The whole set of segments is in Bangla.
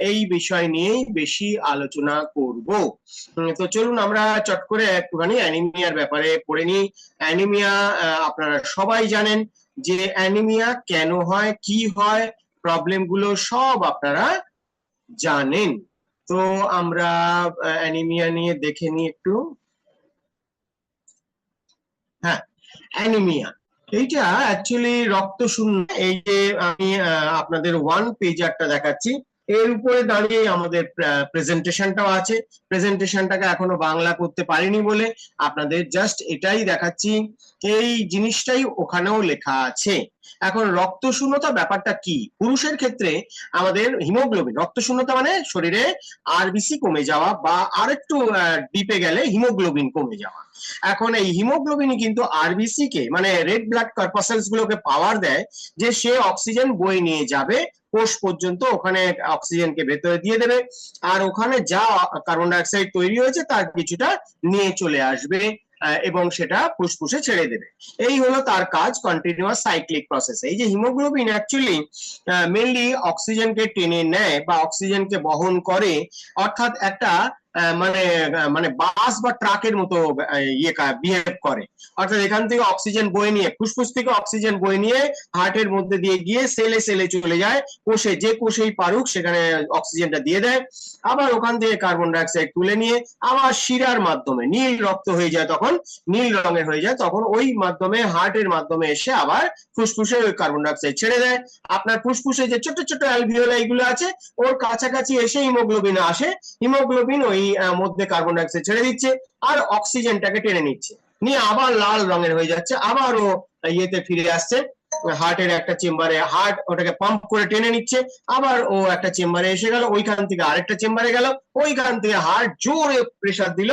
এই বিষয় নিয়েই বেশি আলোচনা করব। তো চলুন আমরা চট করে একটুখানি অ্যানিমিয়ার ব্যাপারে পড়ে নিই। অ্যানিমিয়া আপনারা সবাই জানেন যে অ্যানিমিয়া কেন হয়, কি হয়, প্রবলেম গুলো সব আপনারা জানেন। তো আমরা অ্যানিমিয়া নিয়ে দেখে নিই একটু। হ্যাঁ, অ্যানিমিয়া এইটা অ্যাকচুয়ালি রক্ত শূন্য। এই যে আমি আপনাদের ওয়ান পেজারটা দেখাচ্ছি, এর উপরে দাঁড়িয়ে আমাদের প্রেজেন্টেশনটাও আছে। প্রেজেন্টেশনটাকে এখনো বাংলা করতে পারিনি বলে আপনাদের জাস্ট এটাই দেখাচ্ছি, এই জিনিসটাই ওখানেও লেখা আছে। এখন রক্ত শূন্যতা ব্যাপারটা কি? পুরুষের ক্ষেত্রে আমাদের হিমোগ্লোবিন, রক্ত শূন্যতা মানে শরীরে আরবিসি কমে যাওয়া, বা আরেকটু ডিপে গেলে হিমোগ্লোবিন কমে যাওয়া। এখন এই হিমোগ্লোবিনই কিন্তু আরবিসি কে, মানে রেড ব্লাড কর্পাসেলস গুলোকে পাওয়ার দেয় যে সে অক্সিজেন বয়ে নিয়ে যাবে কোষ পর্যন্ত, ওখানে অক্সিজেনকে ভেতরে দিয়ে দেবে, আর ওখানে যা কার্বন ডাই অক্সাইড তৈরি হয়েছে তার কিছুটা নিয়ে চলে আসবে এবং সেটা ফুসফুসে ছেড়ে দেবে। এই হলো তার কাজ, কন্টিনিউয়াস সাইক্লিক প্রসেস। এই যে হিমোগ্লোবিন অ্যাকচুয়ালি মেইনলি অক্সিজেনকে টেনে নেয় বা অক্সিজেনকে বহন করে, অর্থাৎ একটা মানে মানে বাস বা ট্রাকের মতো ইয়ে বিহেভ করে। অর্থাৎ এখান থেকে অক্সিজেন বয়ে নিয়ে, ফুসফুস থেকে অক্সিজেন বয়ে নিয়ে হার্টের মধ্যে দিয়ে গিয়ে সেলে সেলে চলে যায়, কোষে, যে কোষেই পারুক সেখানে অক্সিজেনটা দিয়ে দেয়, আবার ওখান থেকে কার্বন ডাই অক্সাইড তুলে নিয়ে আবার শিরার মাধ্যমে নীল রক্ত হয়ে যায়, তখন নীল রঙের হয়ে যায়, তখন ওই মাধ্যমে হার্টের মাধ্যমে এসে আবার ফুসফুসে ওই কার্বন ডাই অক্সাইড ছেড়ে দেয়। আপনার ফুসফুসে যে ছোট ছোট অ্যালভিওলাই গুলো আছে ওর কাছাকাছি এসে হিমোগ্লোবিন আসে, হিমোগ্লোবিন ওই মধ্যে কার্বন ডাই অক্সাইড ছেড়ে দিচ্ছে আর অক্সিজেনটাকে টেনে নিচ্ছে, নিয়ে আবার লাল রঙের হয়ে যাচ্ছে, আবার ও ইয়েতে ফিরে আসছে হার্টের একটা চেম্বারে, হার্ট ওটাকে পাম্প করে টেনে নিচ্ছে, আবার ও একটা চেম্বারে এসে গেল, ওইখান থেকে আরেকটা চেম্বারে গেল, ওইখান থেকে হার্ট জোরে প্রেসার দিল,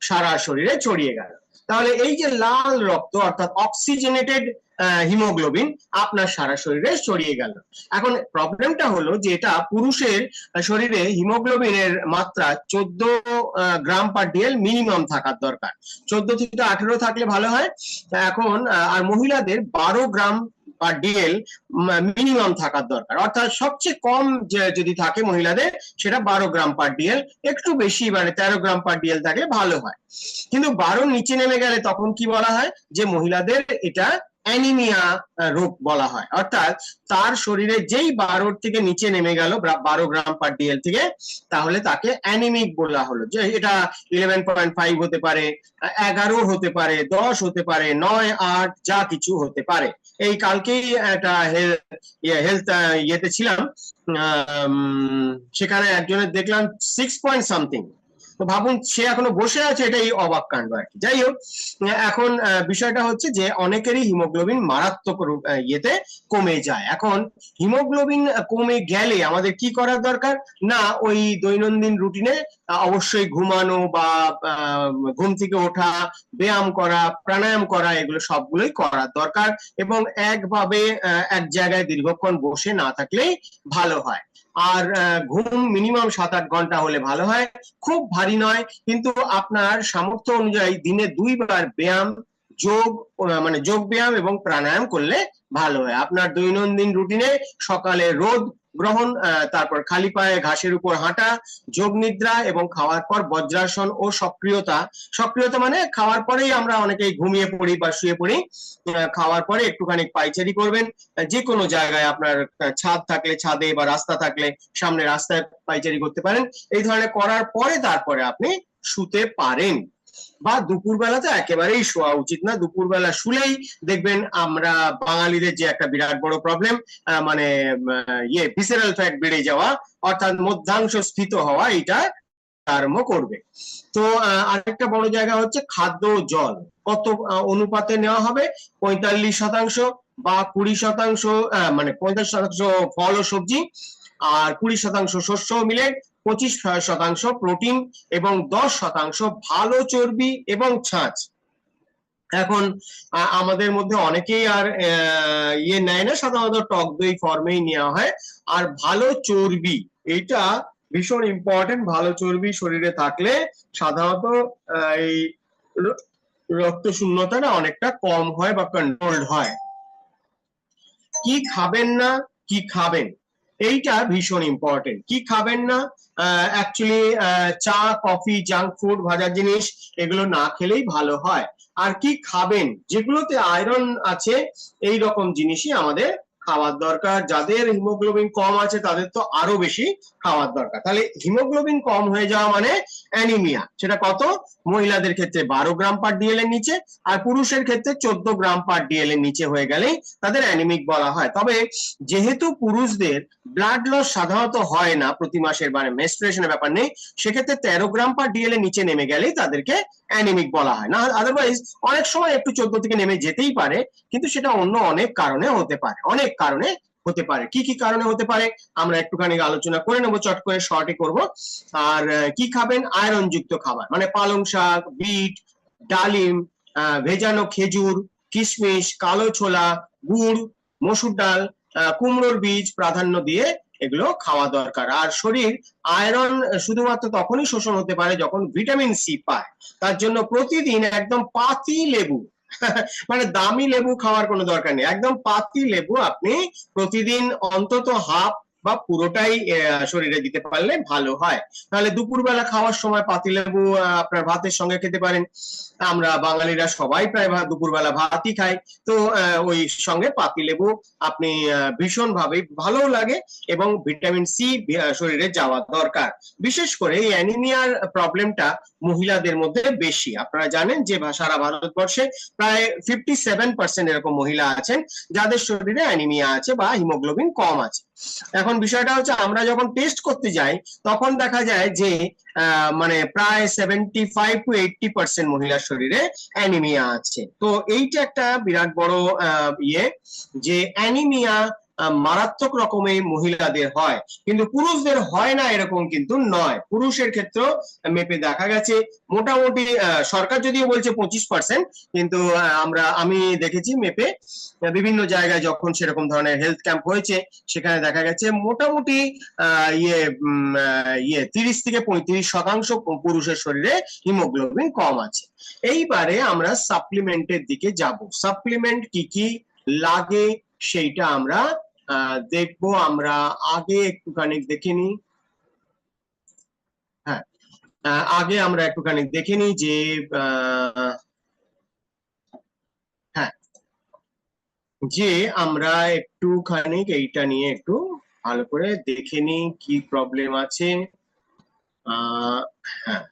সারা শরীরে ছড়িয়ে গেল। তাহলে এই যে লাল রক্ত অর্থাৎ অক্সিজেনেটেড হিমোগ্লোবিন আপনার সারা শরীরে ছড়িয়ে গেল। এখন প্রবলেমটা হলো যে এটা পুরুষের শরীরে হিমোগ্লোবিনের মাত্রা 14 গ্রাম পার ডিএল মিনিমাম থাকার দরকার, 14 থেকে 18 থাকলে ভালো হয়। এখন আর মহিলাদের 12 গ্রাম পার ডিএল মিনিমাম থাকার দরকার, অর্থাৎ সবচেয়ে কম যদি থাকে মহিলাদের সেটা 12 গ্রাম পার ডিএল, একটু বেশি মানে 13 গ্রাম পার ডিএল থাকলে ভালো হয়। কিন্তু 12 নিচে নেমে গেলে তখন কি বলা হয় যে মহিলাদের এটা অ্যানিমিয়া রোগ বলা হয়, অর্থাৎ তার শরীরে যেই 12 থেকে নিচে নেমে গেল 12 গ্রাম পার ডিএল থেকে, তাহলে তাকে অ্যানিমিক বলা হলো। যে এটা 11.5 হতে পারে, 11 হতে পারে, 10 হতে পারে, 9, 8 যা কিছু হতে পারে। এই কালকেই একটা হেলথ ইয়েতে ছিলাম, সেখানে একজনের দেখলাম 6 পয়েন্ট সামথিং। তো ভাবুন সে এখনো বসে আছে, এটাই অবাক কাণ্ড আর কি। যাই হোক, এখন বিষয়টা হচ্ছে যে অনেকেরই হিমোগ্লোবিন মারাত্মক ইয়েতে কমে যায়। এখন হিমোগ্লোবিন কমে গেলে আমাদের কি করার দরকার? না, ওই দৈনন্দিন রুটিনে অবশ্যই ঘুমানো বা ঘুম থেকে ওঠা, ব্যায়াম করা, প্রাণায়াম করা, এগুলো সবগুলোই করার দরকার, এবং একভাবে এক জায়গায় দীর্ঘক্ষণ বসে না থাকলেই ভালো হয়। আর ঘুম মিনিমাম 7-8 ঘন্টা হলে ভালো হয়, খুব ভারী নয়, কিন্তু আপনার সামর্থ্য অনুযায়ী দিনে 2 বার ব্যায়াম, যোগ মানে যোগ ব্যায়াম এবং প্রাণায়াম করলে ভালো হয়। আপনার দৈনন্দিন রুটিনে সকালে রোদ গ্রহণ, তারপর খালি পায়ে ঘাসের উপর হাঁটা, যোগ নিদ্রা, এবং খাওয়ার পর বজ্রাসন ও সক্রিয়তা। সক্রিয়তা মানে খাওয়ার পরেই আমরা অনেকেই ঘুমিয়ে পড়ি বা শুয়ে পড়ি, খাওয়ার পরে একটুখানি পায়চারি করবেন, যে কোনো জায়গায় আপনার ছাদ থাকলে ছাদে, বা রাস্তা থাকলে সামনে রাস্তায় পায়চারি করতে পারেন। এই ধরনের করার পরে তারপরে আপনি শুতে পারেন। বা দুপুরবেলা তো একেবারেই শোয়া উচিত না, দুপুরবেলা শুলেই দেখবেন আমরা বাঙালিদের যে একটা বিরাট বড় প্রবলেম, মানে ইয়ে ভিসেরাল ফ্যাট বেড়ে যাওয়া, অর্থাৎ মধ্যাংশ স্ফীত হওয়া, এটা আরম্ভ করবে। তো আরেকটা বড় জায়গা হচ্ছে খাদ্য ও জল কত অনুপাতে নেওয়া হবে। 45% বা 20%, মানে 45% ফল ও সবজি, আর 20% শস্য মিলে, 25% প্রোটিন, এবং 10% ভালো চর্বি এবং ছাঁচ। এখন আমাদের মধ্যে অনেকেই আর ইয়ে নেয় না, সাধারণত টক দই ফর্মেই নেওয়া হয়। আর ভালো চর্বি, এটা ভীষণ ইম্পর্টেন্ট, ভালো চর্বি শরীরে থাকলে সাধারণত এই রক্ত শূন্যতাটা অনেকটা কম হয় বা কন্ট্রোলড হয়। কি খাবেন না, কি খাবেন, এইটা ভীষণ ইম্পর্টেন্ট। কি খাবেন না, অ্যাকচুয়ালি চা, কফি, জাঙ্ক ফুড, ভাজা জিনিস এগুলো না খেলেই ভালো হয়। আর কি খাবেন, যেগুলোতে আয়রন আছে এই রকম জিনিসই আমাদের খাওয়ার দরকার। যাদের হিমোগ্লোবিন কম আছে তাদের তো আরো বেশি খাওয়ার দরকার। তাহলে হিমোগ্লোবিন কম হয়ে যাওয়া মানে অ্যানিমিয়া। সেটা কত? মহিলাদের ক্ষেত্রে 12 গ্রাম পার ডিএল এর নিচে, আর পুরুষের ক্ষেত্রে 14 গ্রাম পার ডিএল এর নিচে হয়ে গেলেই তাদের অ্যানিমিক বলা হয়। তবে যেহেতু পুরুষদের ব্লাড লস সাধারণত হয় না প্রতি মাসের, মানে মেনস্ট্রুয়েশনের ব্যাপার নেই, সেক্ষেত্রে 13 গ্রাম পার ডিএল এর নিচে নেমে গেলেই তাদেরকে অ্যানিমিক বলা হয়। না আদারওয়াইজ অনেক সময় একটু 14 থেকে নেমে যেতেই পারে, কিন্তু সেটা অন্য অনেক কারণে হতে পারে, অনেক কারণে হতে পারে। কি কি কারণে হতে পারে আমরা একটুখানি আলোচনা করে নেবো, চট করে শর্টে করব। আর কি খাবেন? আয়রন যুক্ত খাবার, মানে পালং শাক, বিট, ডালিম, ভেজানো খেজুর, কিশমিশ, কালো ছোলা, গুড়, মসুর ডাল, কুমড়োর বীজ প্রাধান্য দিয়ে এগুলো খাওয়া দরকার। আর শরীর আয়রন শুধুমাত্র তখনই শোষণ হতে পারে যখন ভিটামিন সি পায়। তার জন্য প্রতিদিন একদম পাতি লেবু মানে দামি লেবু খাওয়ার কোনো দরকার নেই, একদম পাতি লেবু আপনি প্রতিদিন অন্তত হাফ বা পুরোটাই শরীরে দিতে পারলে ভালো হয়। তাহলে দুপুরবেলা খাওয়ার সময় পাতিলেবু আপনার ভাতের সঙ্গে খেতে পারেন। আমরা বাঙালিরা সবাই প্রায় দুপুরবেলা ভাতই খাই, তো ওই সঙ্গে পাতিলেবু আপনি ভীষণ ভাবে ভালো লাগে, এবং ভিটামিন সি শরীরে যাওয়া দরকার। বিশেষ করে এই অ্যানিমিয়ার প্রবলেমটা মহিলাদের মধ্যে বেশি। আপনারা জানেন যে সারা ভারতবর্ষে প্রায় 57% এরকম মহিলা আছেন যাদের শরীরে অ্যানিমিয়া আছে বা হিমোগ্লোবিন কম আছে। এখন বিষয়টা হচ্ছে আমরা যখন টেস্ট করতে যাই তখন দেখা যায় যে মানে প্রায় 75 to 80% মহিলার শরীরে অ্যানিমিয়া আছে। তো এইটা একটা বিরাট বড় ইয়ে, যে অ্যানিমিয়া মারাত্মক রকমের মহিলাদের হয়, কিন্তু পুরুষদের হয় না এরকম কিন্তু নয়। পুরুষের ক্ষেত্রেও মেপে দেখা গেছে মোটামুটি, সরকার যদিও বলছে 25%, কিন্তু আমি দেখেছি মেপে বিভিন্ন জায়গায় যখন সেরকম ধরনের হেলথ ক্যাম্প হয়েছে সেখানে দেখা গেছে মোটামুটি 30 থেকে 35% পুরুষের শরীরে হিমোগ্লোবিন কম আছে। এইবারে আমরা সাপ্লিমেন্টের দিকে যাব। সাপ্লিমেন্ট কি কি লাগে সেইটা আমরা দেখবো। আমরা আগে একটুখানি দেখে নিই। হ্যাঁ, আগে আমরা একটুখানি দেখে নিই যে হ্যাঁ, যে আমরা একটুখানি এইটা নিয়ে একটু ভালো করে দেখে নিই কি প্রবলেম আছে। হ্যাঁ,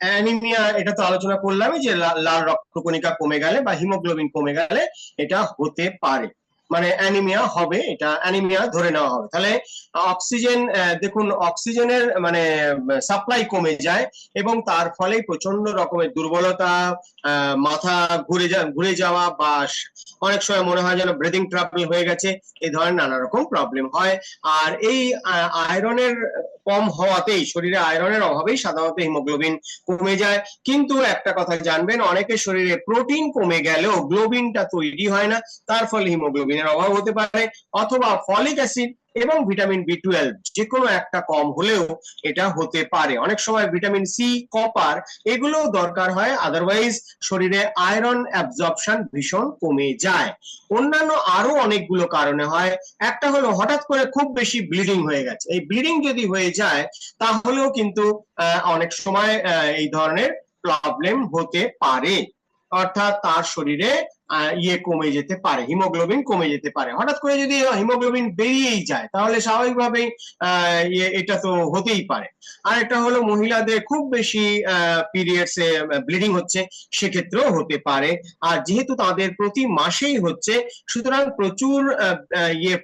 অ্যানিমিয়া এটা তো আলোচনা করলামই যে লাল রক্তকণিকা কমে গেলে বা হিমোগ্লোবিন কমে গেলে এটা হতে পারে, মানে অ্যানিমিয়া হবে, এটা অ্যানিমিয়া ধরে নেওয়া হবে। তাহলে অক্সিজেন, দেখুন অক্সিজেনের মানে সাপ্লাই কমে যায় এবং তার ফলে প্রচন্ড রকমের দুর্বলতা, মাথা ঘুরে যাওয়া, বা অনেক সময় মনে হয় যেন ব্রিদিং ট্রাবল হয়ে গেছে, এই ধরনের নানা রকম প্রবলেম হয়। আর এই আয়রনের কম হওয়াতেই, শরীরে আয়রনের অভাবেই সাধারণত হিমোগ্লোবিন কমে যায়। কিন্তু একটা কথা জানবেন, অনেকের শরীরে প্রোটিন কমে গেলেও গ্লোবিনটা তৈরি হয় না, তার ফলে হিমোগ্লোবিনের অভাব হতে পারে। অথবা ফলিক অ্যাসিড এবং ভিটামিন বি12 যে কোনো একটা কম হলেও এটা হতে পারে। অনেক সময় ভিটামিন সি, কপার এগুলোও দরকার হয়, আদারওয়াইজ শরীরে আয়রন অ্যাবজর্পশন ভীষণ কমে যায়। অন্যান্য আরো অনেকগুলো কারণে হয়। একটা হলো হঠাৎ করে খুব বেশি ব্লিডিং হয়ে গেছে। এই ব্লিডিং যদি হয়ে যায় তাহলেও কিন্তু অনেক সময় এই ধরনের প্রবলেম হতে পারে, অর্থাৎ তার শরীরে কমে যেতে পারে, হিমোগ্লোবিন কমে যেতে পারে। হঠাৎ করে যদি হিমোগ্লোবিন বেরিয়েই যায় তাহলে স্বাভাবিকভাবেই এটা তো হতেই পারে। আর একটা হলো মহিলাদের খুব বেশি পিরিয়ডস এ ব্লিডিং হচ্ছে, সেক্ষেত্রেও হতে পারে। আর যেহেতু তাদের প্রতি মাসেই হচ্ছে, সুতরাং প্রচুর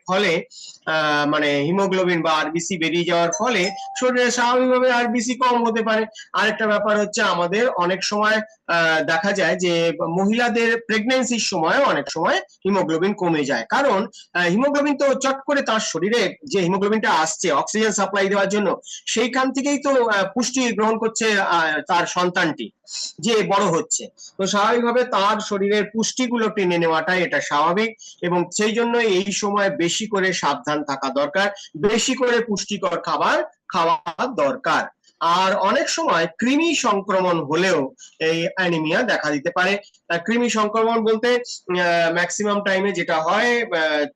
ফলে মানে হিমোগ্লোবিন বা আরবিসি বেরিয়ে যাওয়ার ফলে শরীরে স্বাভাবিকভাবে আরবিসি কম হতে পারে। আরেকটা ব্যাপার হচ্ছে আমাদের অনেক সময় দেখা যায় যে মহিলাদের প্রেগন্যান্সির সময় অনেক সময় হিমোগ্লোবিন কমে যায়, কারণ হিমোগ্লোবিন তো চট করে তার শরীরে যে হিমোগ্লোবিনটা আসছে অক্সিজেন সাপ্লাই দেওয়ার জন্য, সেইখান থেকেই তো পুষ্টি গ্রহণ করছে তার সন্তানটি যে বড় হচ্ছে। তো স্বাভাবিকভাবে তার শরীরের পুষ্টিগুলো টেনে নেওয়াটাই এটা স্বাভাবিক, এবং সেই জন্য এই সময় বেশি করে সাবধান থাকা দরকার, বেশি করে পুষ্টিকর খাবার খাওয়া দরকার। আর অনেক সময় কৃমি সংক্রমণ হলেও এই অ্যানিমিয়া দেখা দিতে পারে। কৃমি সংক্রমণ বলতে ম্যাক্সিমাম টাইমে যেটা হয়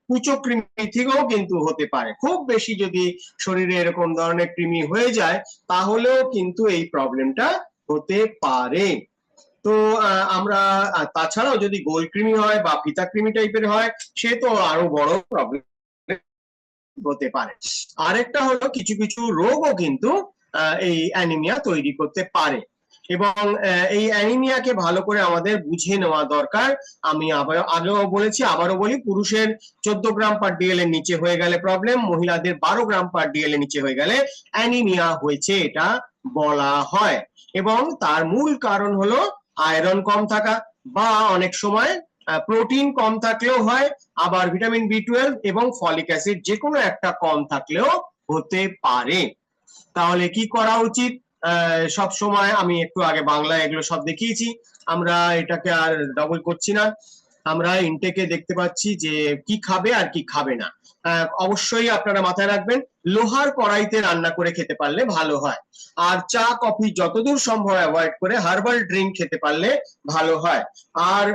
কুচো কৃমি থেকেও কিন্তু হতে পারে। খুব বেশি যদি শরীরে এরকম ধরনের কৃমি হয়ে যায় তাহলেও কিন্তু এই প্রবলেমটা হতে পারে। তো আমরা তাছাড়াও যদি গোল কৃমি হয় বা ফিতা কৃমি টাইপের হয় সে তো আরো বড় প্রবলেম হতে পারে। আরেকটা হলো কিছু কিছু রোগও কিন্তু এই অ্যানিমিয়া তৈরি করতে পারে এবং এই অ্যানিমিয়াকে ভালো করে আমাদের বুঝে নেওয়া দরকার। আমি আগেও বলেছি আবারও বলি, পুরুষের 14 গ্রাম পার ডিএল এর নিচে হয়ে গেলে প্রবলেম, মহিলাদের 12 গ্রাম পার ডিএল এর নিচে হয়ে গেলে অ্যানিমিয়া হয়েছে এটা বলা হয়। এবং তার মূল কারণ হলো আয়রন কম থাকা, বা অনেক সময় প্রোটিন কম থাকলেও হয়, আবার ভিটামিন বি 12 এবং ফলিক অ্যাসিড যে কোনো একটা কম থাকলেও হতে পারে। তাহলে কি করা উচিত? সব সময় আমি একটু আগে বাংলায় এগুলো সব দেখিয়েছি, আমরা এটাকে আর ডবল করছি না। আমরা ইনটেকে দেখতে পাচ্ছি যে কি খাবে আর কি খাবে না। অবশ্যই আপনারা মাথায় রাখবেন লোহার কড়াইতে রান্না করে খেতে পারলে ভালো হয়, আর চা কফি যতদূর সম্ভব অ্যাভয়েড করে হার্বাল ড্রিঙ্ক খেতে পারলে ভালো হয়। আর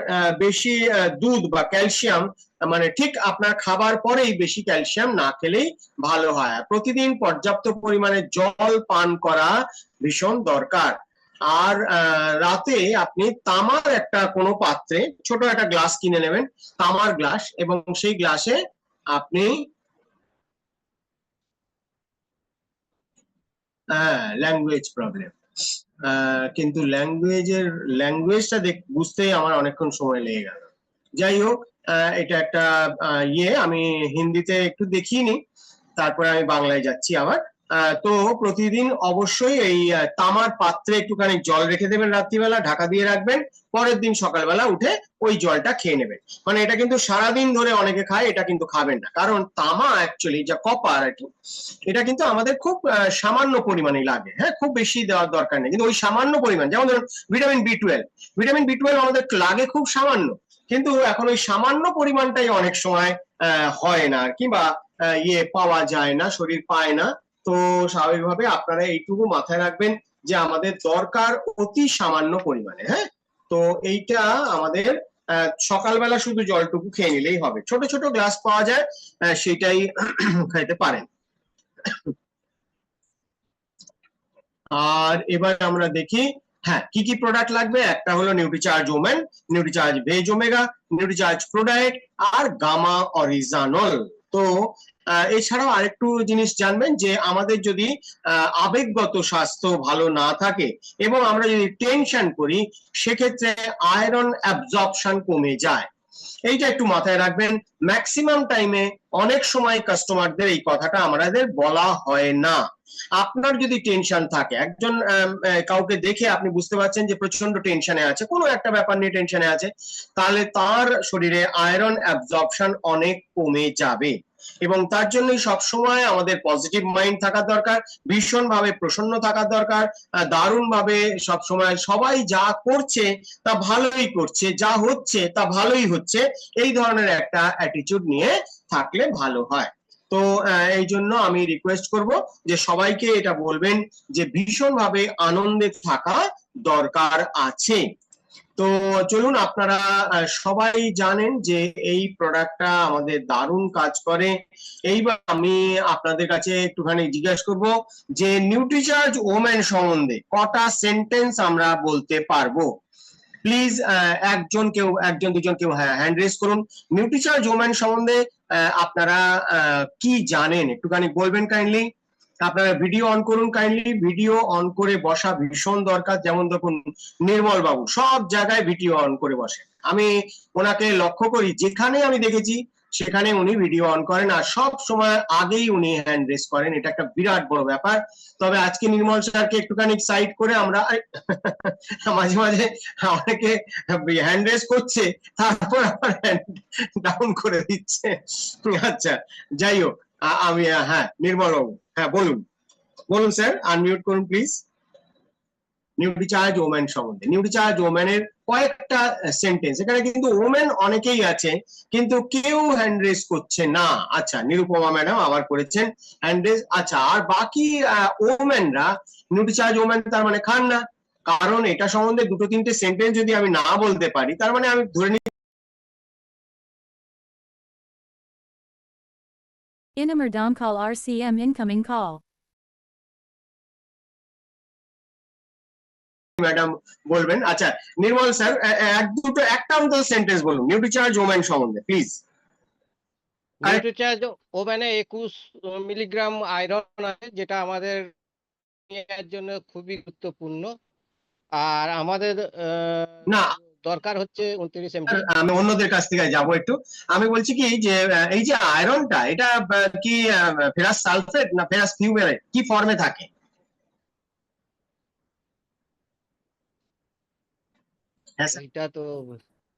বেশি দুধ বা ক্যালসিয়াম মানে ঠিক আপনার খাবার পরেই বেশি ক্যালসিয়াম না খেলেই ভালো হয়। প্রতিদিন পর্যাপ্ত পরিমাণে জল পান করা ভীষণ দরকার। আর রাতে আপনি তামার একটা কোনো পাত্রে ছোট একটা গ্লাস কিনে নেবেন, তামার গ্লাস, এবং সেই গ্লাসে আপনি ল্যাঙ্গুয়েজ প্রবলেম, কিন্তু ল্যাঙ্গুয়েজটা বুঝতেই আমার অনেকক্ষণ সময় লেগে গেল। যাই হোক, এটা একটা আমি হিন্দিতে একটু দেখিয়ে নিই, তারপরে আমি বাংলায় যাচ্ছি আবার। তো প্রতিদিন অবশ্যই এই তামার পাত্রে একটুখানি জল রেখে দেবেন, রাত্রিবেলা ঢাকা দিয়ে রাখবেন, পরের দিন সকালবেলা উঠে ওই জলটা খেয়ে নেবেন। মানে এটা কিন্তু সারাদিন ধরে অনেকে খায়, এটা কিন্তু খাবেন না, কারণ তামা অ্যাকচুয়ালি যা কপার আর কি, এটা কিন্তু আমাদের খুব সামান্য পরিমাণে লাগে। হ্যাঁ, খুব বেশি দেওয়ার দরকার নেই, কিন্তু ওই সামান্য পরিমাণ, যেমন ধরুন ভিটামিন বি 12 আমাদের লাগে খুব সামান্য, কিন্তু এখন ওই সামান্য পরিমাণটাই অনেক সময় হয় না, কিংবা পাওয়া যায় না, শরীর পায় না। তো স্বাভাবিকভাবে আপনারা এইটুকু মাথায় রাখবেন যে আমাদের দরকার অতি সামান্য পরিমাণে। হ্যাঁ, তো এইটা আমাদের সকালবেলা শুধু জলটুকু খেয়ে নিলেই হবে, ছোট ছোট গ্লাস পাওয়া যায়, সেটাই খাইতে পারেন। আর এবার আমরা দেখি হ্যাঁ কি কি প্রোডাক্ট লাগবে। একটা হলো Nutricharge women, Nutricharge veg omega, Nutricharge প্রোডাইট আর গামা অরিজানল। তো এছাড়াও আরেকটু জিনিস জানবেন যে আমাদের যদি আবেগগত স্বাস্থ্য ভালো না থাকে এবং আমরা যদি টেনশন করি, সেক্ষেত্রে আয়রন অ্যাবজর্পশন কমে যায়। এইটা একটু মাথায় রাখবেন। ম্যাক্সিমাম টাইমে অনেক সময় কাস্টমারদের এই কথাটা আমাদের বলা হয় না। আপনার যদি টেনশন থাকে, একজন কাউকে দেখে আপনি বুঝতে পারছেন যে প্রচন্ড টেনশনে আছে, কোনো একটা ব্যাপার নিয়ে টেনশনে আছে, তাহলে তার শরীরে আয়রন অ্যাবজর্পশন অনেক কমে যাবে। এবং তার জন্যই সবসময় আমাদের পজিটিভ মাইন্ড থাকা দরকার, ভীষণ ভাবে প্রসন্ন থাকা দরকার, দারুণ ভাবে সবসময় সবাই যা করছে তা ভালোই করছে, যা হচ্ছে তা ভালোই হচ্ছে, এই ধরনের একটা অ্যাটিটিউড নিয়ে থাকলে ভালো হয়। তো এই জন্য আমি রিকোয়েস্ট করব যে সবাইকে এটা বলবেন যে ভীষণভাবে আনন্দে থাকা দরকার আছে। তো চলুন, আপনারা সবাই জানেন যে এই প্রোডাক্টটা আমাদের দারুণ কাজ করে। এইবার আমি আপনাদের কাছে একটুখানি জিজ্ঞাসা করব যে নিউট্রিচার্জ ওমেন সম্বন্ধে কটা সেন্টেন্স আমরা বলতে পারবো। প্লিজ একজন দুজন কেউ হ্যান্ড রেজ করুন। নিউট্রিচার্জ ওমেন সম্বন্ধে আপনারা কি জানেন একটুখানি বলবেন কাইন্ডলি। আপনারা ভিডিও অন করুন, কাইন্ডলি ভিডিও অন করে বসা ভীষণ দরকার। যেমন দেখুন নির্মল বাবু সব জায়গায় ভিডিও অন করে বসে, আমি ওনাকে লক্ষ্য করি, যেখানে আমি দেখেছি সেখানে উনি ভিডিও অন করেন, আর সব সময় আগেই উনি হ্যান্ড রেজ করেন, এটা একটা বিরাট বড় ব্যাপার। তবে আজকে নির্মল স্যারকে একটুখানি সাইড করে আমরা মাঝে মাঝে অনেকে হ্যান্ড রেজ করছে তারপর আবার হ্যান্ড ডাউন করে দিচ্ছে। আচ্ছা, যাই হোক, আমি হ্যাঁ নির্মল বাবু, হ্যাঁ বলুন, বলুন স্যার, আনমিউট করুন প্লিজ। নিউট্রিচার্জ ওমেন সম্বন্ধে। নিউট্রিচার্জ ওমেনের কয়েকটা সেন্টেন্স, এখানে কিন্তু ওমেন অনেকেই আছে কিন্তু কেউ হ্যান্ড রেজ করছে না। আচ্ছা, নিরুপমা ম্যাডাম আবার করেছেন হ্যান্ড রেজ। আচ্ছা, আর বাকি ওমেনরা নিউট্রিচার্জ ওমেন তার মানে খান না, কারণ এটা সম্বন্ধে দুটো তিনটে সেন্টেন্স যদি আমি না বলতে পারি তার মানে আমি ধরে নিই Inamer Dom call RCM incoming call. Madam বলবেন। আচ্ছা নির্মল স্যার, এক দুটো একটা অন্তত সেন্টেন্স বলুন নিউট্রিচার্জ ওমেন সম্বন্ধে প্লিজ। নিউট্রিচার্জ ওভেনে 21 মিলিগ্রাম আয়রন আছে, যেটা আমাদের জন্য খুবই গুরুত্বপূর্ণ। আর আমাদের না, দরকার হচ্ছে 29 mg। আমি অন্যদের কাছ থেকে যাব একটু। আমি বলছি কি যে এই যে আয়রনটা, এটা কি ফেরাস সালফেট না ফেরাস ফিউমেরাইট, কি ফর্মে থাকে? হ্যাঁ স্যার, এটা তো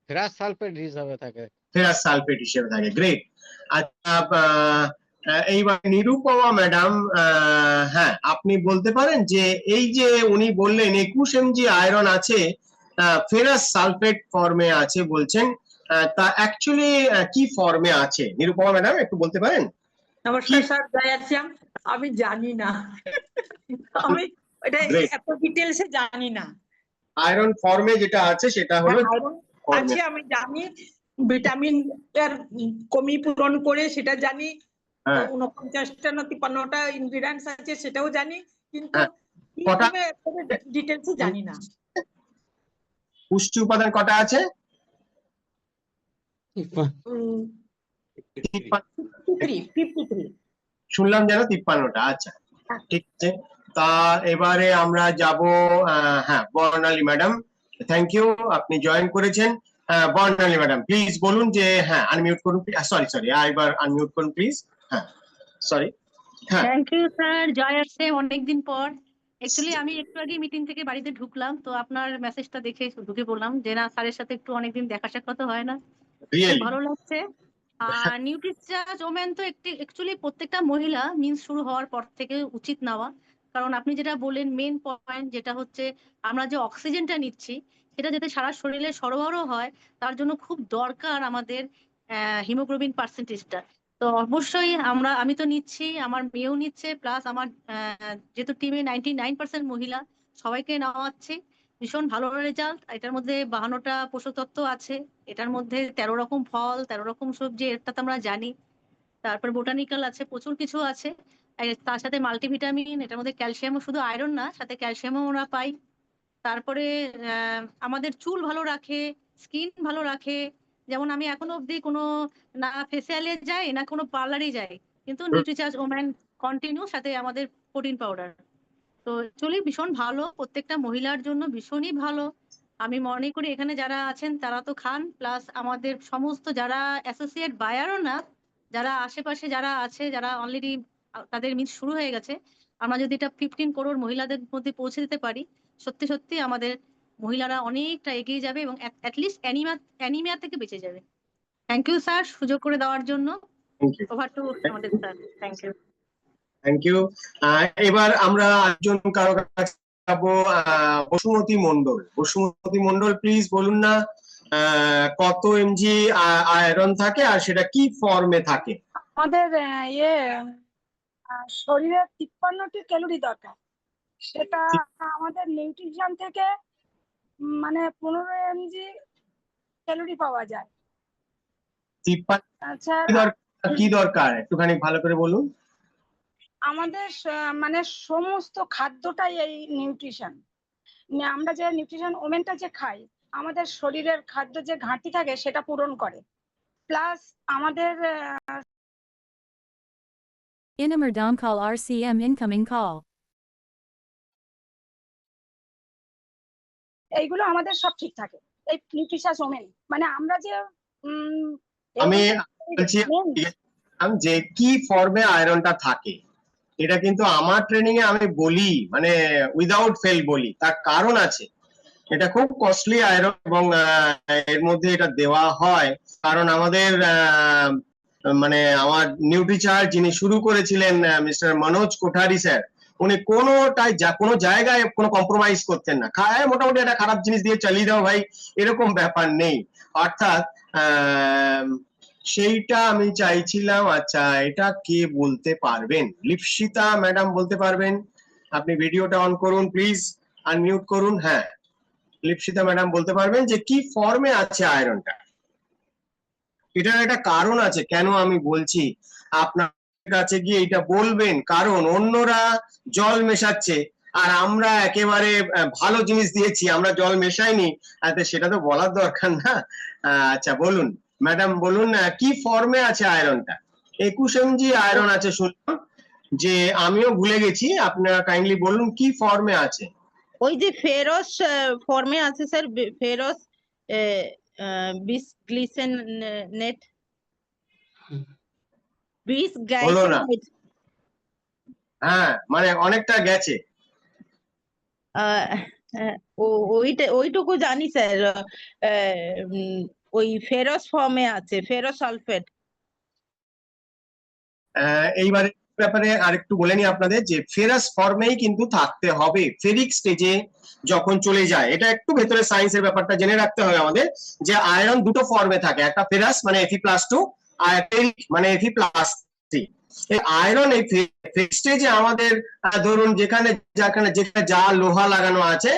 ফেরাস সালফেট হিসাবে থাকে। ফেরাস সালফেট হিসেবে থাকে। গ্রেট। আচ্ছা, এইবার নিরুপমা ম্যাডাম, হ্যাঁ আপনি বলতে পারেন যে এই যে উনি বললেন 21 mg আয়রন আছে, ফেরাস সালফেট ফর্মে আছে বলছেন, তা অ্যাকচুয়ালি কি ফর্মে আছে নিরুপমা ম্যাডাম একটু বলতে পারেন? নমস্কার স্যার, জয় শ্যাম। আমি জানি না, আমি এটা Great. এত ডিটেলসে জানি না। আয়রন ফর্মে যেটা আছে সেটা হলো আয়রন আছে আমি জানি, ভিটামিন এর কমি পূরণ করে সেটা জানি, হ্যাঁ 49টা না 53টা ইনগ্রিডিয়েন্টস আছে সেটাও জানি, কিন্তু হ্যাঁ। কটা? ডিটেলসে জানি না। পুষ্টি উপাদান কটা আছে? 53 শুনলাম যেন 53টা। আচ্ছা ঠিক আছে, তা এবারে আমরা যাব হ্যাঁ বর্ণালী ম্যাডাম। থ্যাংক ইউ, আপনি জয়েন করেছেন। বর্ণালী ম্যাডাম প্লিজ বলুন যে, হ্যাঁ আনমিউট করুন। সরি সরি, এবার আনমিউট করুন প্লিজ। হ্যাঁ সরি। হ্যাঁ থ্যাংক ইউ স্যার, জয় আসছে অনেকদিন পর। অ্যাকচুয়ালি আমি একটু আগে মিটিং থেকে বাড়িতে ঢুকলাম, তো আপনার মেসেজটা দেখে ঢুকে পড়লাম যে না, স্যারের সাথে একটু অনেকদিন দেখা সাক্ষাৎ হয় না, খুব রিয়েলি ভালো লাগছে। আর নিউট্রিচার্জ ওমেন তো একটি অ্যাকচুয়ালি প্রত্যেকটা মহিলা মিন্স শুরু হওয়ার পর থেকে উচিত নেওয়া, কারণ আপনি যেটা বললেন মেন পয়েন্ট, যেটা হচ্ছে আমরা যে অক্সিজেনটা নিচ্ছি সেটা যাতে সারা শরীরে সরবরাহ হয়, তার জন্য খুব দরকার আমাদের হিমোগ্লোবিন পার্সেন্টেজটা। তো অবশ্যই আমি তো নিচ্ছি, আমার মেয়েও নিচ্ছে, প্লাস আমার যেহেতু টিমে 99% মহিলা, সবাইকে নেওয়াচ্ছি। ভীষণ ভালো রেজাল্ট। এটার মধ্যে 52টা পোষক তত্ত্ব আছে, এটার মধ্যে 13 রকম ফল, 13 রকম সবজি, এটা তো আমরা জানি। তারপর বোটানিক্যাল আছে, প্রচুর কিছু আছে। তার সাথে মাল্টিভিটামিন, এটার মধ্যে ক্যালসিয়ামও, শুধু আয়রন না, সাথে ক্যালসিয়ামও আমরা পাই। তারপরে আমাদের চুল ভালো রাখে, স্কিন ভালো রাখে। যেমন আমি এখনো অবধি কোনো না ফেসিয়ালে যাই না কোনো পার্লারে যাই, কিন্তু নিউট্রিচার্জ ওম্যান কন্টিনিউ, সাথে আমাদের প্রোটিন পাউডার। তো অ্যাকচুয়ালি ভীষণ ভালো, প্রত্যেকটা মহিলার জন্য ভীষণই ভালো। আমি মনে করি এখানে যারা আছেন তারা তো খান, প্লাস আমাদের সমস্ত যারা অ্যাসোসিয়েট বায়ারও না, যারা আশেপাশে যারা আছে, যারা অলরেডি তাদের মিট শুরু হয়ে গেছে, আমরা যদি এটা 15 করোড় মহিলাদের মধ্যে পৌঁছে দিতে পারি, সত্যি সত্যি আমাদের মহিলারা অনেকটা এগিয়ে যাবে এবং অ্যাটলিস্ট অ্যানিমিয়া থেকে বেঁচে যাবে। থ্যাংক ইউ স্যার, সুযোগ করে দেওয়ার জন্য। ওভার টু আমাদের sir. Thank you. Thank you. এবার আমরা একজন কারো কাছে যাবো, বসুমতী মন্ডল। বসুমতী মন্ডল প্লিজ বলুন না কত এমজি আয়রন থাকে আর সেটা কি ফর্মে থাকে? আমাদের শরীরে 53টি ক্যালোরি দরকার, সেটা আমাদের নিউট্রিশন থেকে মানে 15 mg ক্যালোরি পাওয়া যায়। 53 আচ্ছা, কি দরকার একটুখানি ভালো করে বলুন। আমাদের মানে সমস্ত খাদ্যটাই এই নিউট্রিশন, আমরা যে নিউট্রিশন ওমেনটা যে খাই, আমাদের শরীরের খাদ্য যে ঘাটতি থাকে সেটা পূরণ করে, প্লাস আমাদের Inamer Dom call RCM incoming call. এইগুলো আমাদের সব ঠিক থাকে এই নিউট্রিশাস ওমেন। মানে আমরা যে আমি বলছি যে কি ফর্মে আয়রনটা থাকে, এটা কিন্তু আমার ট্রেনিং এ আমি বলি, মানে উইদাউট ফেল বলি, তার কারণ আছে। এটা খুব কস্টলি আয়রন এবং এর মধ্যে এটা দেওয়া হয় কারণ আমাদের মানে আমার নিউট্রিচার্জ যিনি শুরু করেছিলেন মিস্টার মনোজ কোঠারি স্যার, উনি কোনো জায়গায় কোনো কম্প্রোমাইজ করতেন না, খায় মোটামুটি একটা খারাপ জিনিস দিয়ে চালিয়ে দাও ভাই, এরকম ব্যাপার নেই। অর্থাৎ সেইটা আমি চাইছিলাম। আচ্ছা, এটা কে বলতে পারবেন? লিপসিতা ম্যাডাম বলতে পারবেন? আপনি ভিডিওটা অন করুন প্লিজ, আনমিউট করুন। হ্যাঁ, লিপসিতা ম্যাডাম বলতে পারবেন যে কি ফর্মে আছে আয়রনটা? এটার একটা কারণ আছে কেন আমি বলছি, আপনার কাছে গিয়ে এটা বলবেন, কারণ অন্যরা জল মেশাচ্ছে আর আমরা একেবারে ভালো জিনিস দিয়েছি, আমরা জল মেশাইনি, সেটা তো বলার দরকার না। আচ্ছা বলুন ম্যাডাম, বলুন কি ফর্মে আছে আয়রনটা? 21 mg আয়রন আছে শুনলাম, যে আমিও ভুলে গেছি, আপনারা কাইন্ডলি বলুন কি ফর্মে আছে। ওই যে ফেরস ফর্মে আছে স্যার, ফেরস বিসগ্লিসেনেট, বিসগ্লাইসেনেট। হ্যাঁ, মানে অনেকটা গেছে। ওইটুকু জানি স্যার, ওই ফেরস ফর্মে আছে, ফেরস সালফেট। এইবারে ব্যাপারে আরেকটু বলে নি আপনাদের, যে ফেরাস ফর্মেই কিন্তু থাকতে হবে ফেরিক স্টেজে যখন চলে যায়। এটা একটু ভেতরে সায়েন্সের ব্যাপারটা জেনে রাখতে হবে আমাদের, যে আয়রন দুটো ফর্মে থাকে, একটা ফেরাস মানে Fe+2 আর ফেরিক মানে Fe+3। এই আয়রন এই ফেরিক স্টেজে আমাদের ধরুন যেখানে যেখানে যা লোহা লাগানো আছে,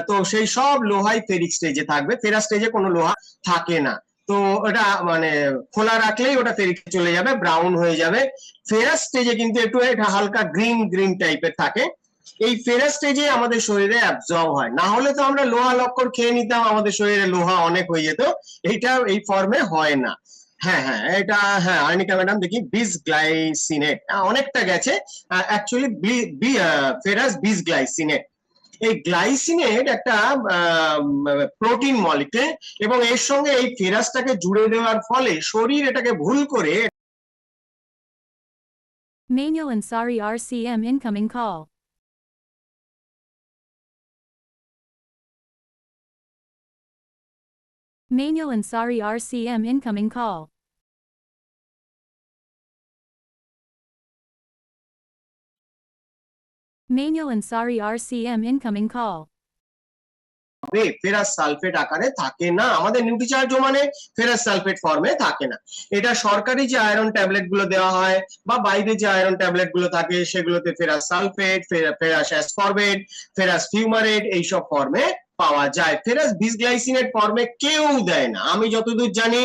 তো সেই সব লোহাই ফেরিক স্টেজে থাকবে, ফেরাস স্টেজে কোনো লোহা থাকে না। তো ওটা মানে খোলা রাখলেই ওটা ফেরিক চলে যাবে, ব্রাউন হয়ে যাবে। ফেরাস স্টেজে কিন্তু একটু এটা হালকা গ্রিন গ্রিন টাইপের থাকে। এই ফেরাস স্টেজে আমাদের শরীরে অ্যাবজর্ব হয়, না হলে তো আমরা লোহা লক্কর খেয়ে নিতাম, আমাদের শরীরে লোহা অনেক হয়ে যেত। এইটা এই ফর্মে হয় না। হ্যাঁ হ্যাঁ, এটা হ্যাঁ আর্নিকা ম্যাডাম দেখি বিসগ্লাইসিনেট অনেকটা গেছে, অ্যাকচুয়ালি ফেরাস বিসগ্লাইসিনেট। এই গ্লাইসিনেট একটা প্রোটিন মলিকিউল, এবং এর সঙ্গে এই ফেরাসটাকে জুড়ে দেওয়ার ফলে শরীর এটাকে ভুল করে Manuel Ansari RCM incoming call. Manuel Ansari RCM incoming call. Manuel Ansari RCM incoming call. Ferrous sulphate আকারে থাকে না, আমাদের নিউট্রিচার্জ মানে ফেরাস সালফেট ফর্মে থাকে না। এটা সরকারি যে আয়রন ট্যাবলেট গুলো দেওয়া হয় বা বাইরে যে আয়রন ট্যাবলেট গুলো থাকে সেগুলোতে ferrous sulphate, ferrous ascorbate, ferrous fumarate এইসব ফর্মে পাওয়া যায়। ফেরাস বিসগ্লাইসিনেট ফর্মে কেউ দেয় না, আমি যতদূর জানি।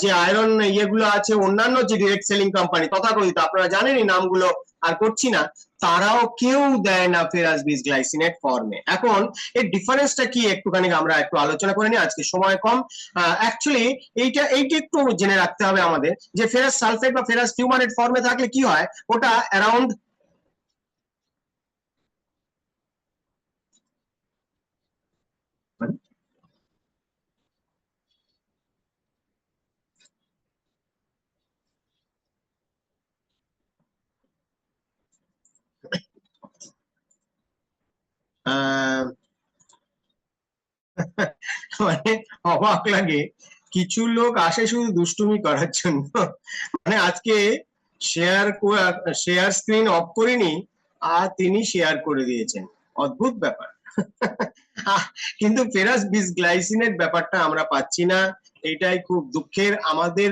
যে আয়রন ইয়েগুলো আছে অন্যান্য যে ডিরেক্ট সেলিং কোম্পানি তথাকথিত, আপনারা জানেনই নামগুলো আর করছি না, তারাও কেউ দেয় না ফেরাস বিসগ্লাইসিনেট ফর্মে। এখন এর ডিফারেন্সটা কি একটুখানি আমরা একটু আলোচনা করে নিই, আজকে সময় কম। অ্যাকচুয়ালি এইটা একটু জেনে রাখতে হবে আমাদের, যে ফেরাস সালফেট বা ফেরাস ফিউমারেট ফর্মে থাকলে কি হয়, ওটা অ্যারাউন্ড মানে অবাক লাগে, কিছু লোক আসে শুধু দুষ্টুমি করার জন্য। মানে আজকে শেয়ার স্ক্রিন অফ করিনি আর তিনি শেয়ার করে দিয়েছেন, অদ্ভুত ব্যাপার। কিন্তু ফেরাস বিসগ্লাইসিনেট ব্যাপারটা আমরা পাচ্ছি না, এটাই খুব দুঃখের আমাদের।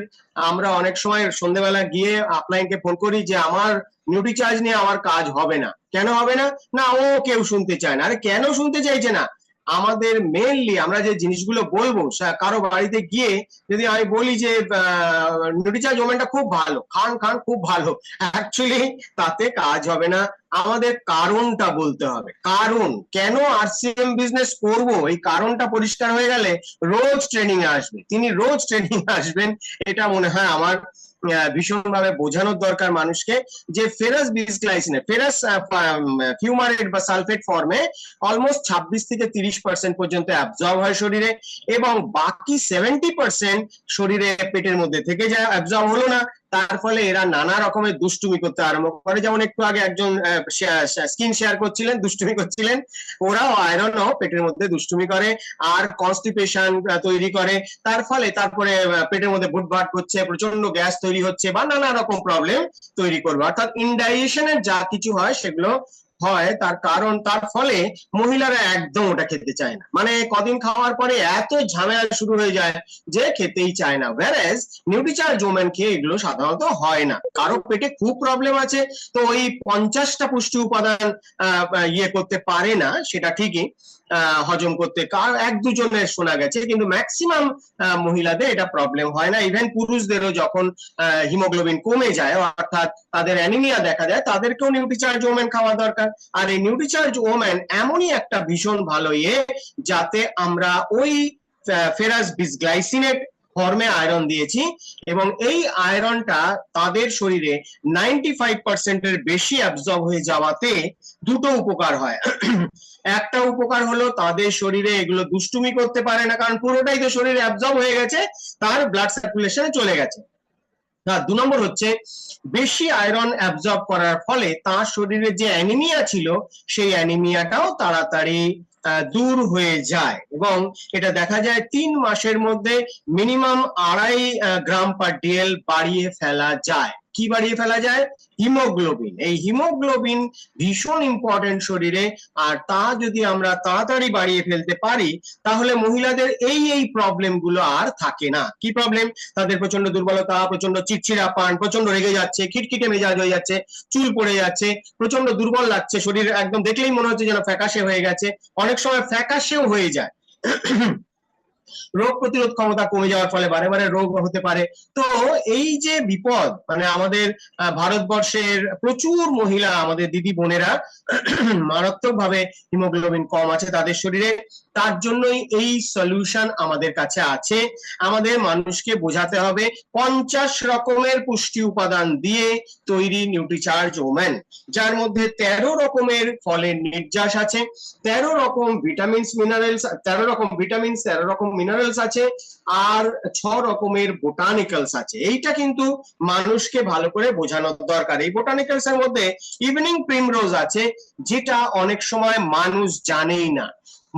আমরা অনেক সময় সন্ধ্যেবেলা গিয়ে আপলাইনকে ফোন করি যে আমার নিউট্রিচার্জ নিয়ে আমার কাজ হবে না। কেন হবে না? না ও কেউ শুনতে চায় না। আরে কেন শুনতে চাইছে না? আমাদের মেইনলি আমরা যে জিনিসগুলো বলবো, কারো বাড়িতে গিয়ে যদি আমি বলি যে নিউট্রিচার্জ ওমেনটা খুব ভালো, খান খান খুব ভালো, অ্যাকচুয়ালি তাতে কাজ হবে না। আমাদের কারণটা বলতে হবে, কারণ কেন আরসিএম বিজনেস করব, এই কারণটা পরিষ্কার হয়ে গেলে রোজ ট্রেনিং এ আসবে, তিনি রোজ ট্রেনিং আসবেন। এটা মনে হয় আমার ভীষণভাবে বোঝানোর দরকার মানুষকে, যে ফেরাস বিসগ্লাইসিনেট, ফেরাস ফিউমারেট বা সালফেট ফর্মে অলমোস্ট 26 থেকে 30% পর্যন্ত অ্যাবজর্ব হয় শরীরে, এবং বাকি 70% শরীরে পেটের মধ্যে থেকে যায়, অ্যাবজর্ব হলো না, তার ফলে এরা নানা রকমের দুষ্টুমি করতে আরম্ভ করে। যেমন একটু আগে একজন স্ক্রিন শেয়ার করছিলেন, দুষ্টুমি করছিলেন, ওরাও আয়রনও পেটের মধ্যে দুষ্টুমি করে আর কনস্টিপেশন তৈরি করে। তার ফলে তারপরে পেটের মধ্যে বুটভাট হচ্ছে, প্রচন্ড গ্যাস তৈরি হচ্ছে বা নানা রকম প্রবলেম তৈরি করবে। অর্থাৎ ইনডাইজেশনের যা কিছু হয় সেগুলো হয়, তার কারণ তার ফলে মহিলারা একদম ওটা খেতে চায় না। মানে কদিন খাওয়ার পরে এত ঝামেলা শুরু হয়ে যায় যে খেতেই চায় না। whereas নিউট্রিচার্জ ওমেন খেয়ে এগুলো সাধারণত হয় না। কারো পেটে খুব প্রবলেম আছে তো ওই 50টা পুষ্টি উপাদান ইয়ে করতে পারে না, সেটা ঠিকই, হজম করতে কার এক দুজনের শোনা গেছে, কিন্তু ম্যাক্সিমাম মহিলাদের এটা প্রবলেম হয় না। ইভেন পুরুষদেরও যখন হিমোগ্লোবিন কমে যায় অর্থাৎ তাদের অ্যানিমিয়া দেখা যায়, তাদেরকেও নিউট্রিচার্জ ওমেন খাওয়া দরকার। আর এই নিউট্রিচার্জ ওমেন এমনই একটা ভীষণ ভালো ইয়ে যাতে আমরা ওই ফেরাস বিসগ্লাইসিনেট ফর্মে আয়রন দিয়েছি এবং এই আয়রনটা তাদের শরীরে 95% এর বেশি অ্যাবজর্ব হয়ে যাওয়াতে দুটো উপকার হয়। একটা উপকার হলো তাদের শরীরে এগুলো দুষ্টুমি করতে পারে না, কারণ পুরোটাই তো শরীরে অ্যাবজর্ব হয়ে গেছে, তার ব্লাড সার্কুলেশনে চলে গেছে। আর 2 নম্বর হচ্ছে বেশি আয়রন অ্যাবজর্ব করার ফলে তার শরীরে যে অ্যানিমিয়া ছিল সেই অ্যানিমিয়াটাও তাড়াতাড়ি দূর হয়ে যায় এবং এটা দেখা যায় 3 মাসের মধ্যে মিনিমাম 2.5 গ্রাম পার ডিএল বাড়িয়ে ফেলা যায়। কি বাড়িয়ে ফেলা যায়? হিমোগ্লোবিন। এই হিমোগ্লোবিন ভীষণ ইম্পর্টেন্ট শরীরে, আর তা যদি আমরা তাড়াতাড়ি বাড়িয়ে ফেলতে পারি তাহলে মহিলাদের এই প্রবলেম গুলো আর থাকে না। কি প্রবলেম? তাদের প্রচন্ড দুর্বলতা, প্রচন্ড চিড়চিড়াপান, প্রচন্ড রেগে যাচ্ছে, খিটখিটে মেজাজ হয়ে যাচ্ছে, চুল পড়ে যাচ্ছে, প্রচন্ড দুর্বল লাগছে, শরীর একদম দেখলেই মনে হচ্ছে যেন ফ্যাকাশে হয়ে গেছে, অনেক সময় ফ্যাকাশেও হয়ে যায়। রোগ প্রতিরোধ ক্ষমতা কমে যাওয়ার ফলে বারে বারে রোগ হতে পারে। তো এই যে বিপদ, মানে আমাদের ভারতবর্ষের প্রচুর মহিলা, আমাদের দিদি বোনেরা মারাত্মক ভাবে হিমোগ্লোবিন কম আছে তাদের শরীরে, তার জন্যই এই সলিউশন আমাদের কাছে আছে। আমাদের মানুষকে বোঝাতে হবে 50 রকমের পুষ্টি উপাদান দিয়ে তৈরি নিউট্রিচার্জ ওমেন, যার মধ্যে 13 রকমের ফলের নির্যাস আছে, 13 রকম ভিটামিনস মিনারেলস, 13 রকম ভিটামিনস, 13 রকম মিনারেলস আছে, আর 6 রকমের বোটানিক্যালস আছে। এইটা কিন্তু মানুষকে ভালো করে বোঝানোর দরকার। এই বোটানিক্যালস এর মধ্যে ইভিনিং প্রিমরোজ আছে, যেটা অনেক সময় মানুষ জানেই না।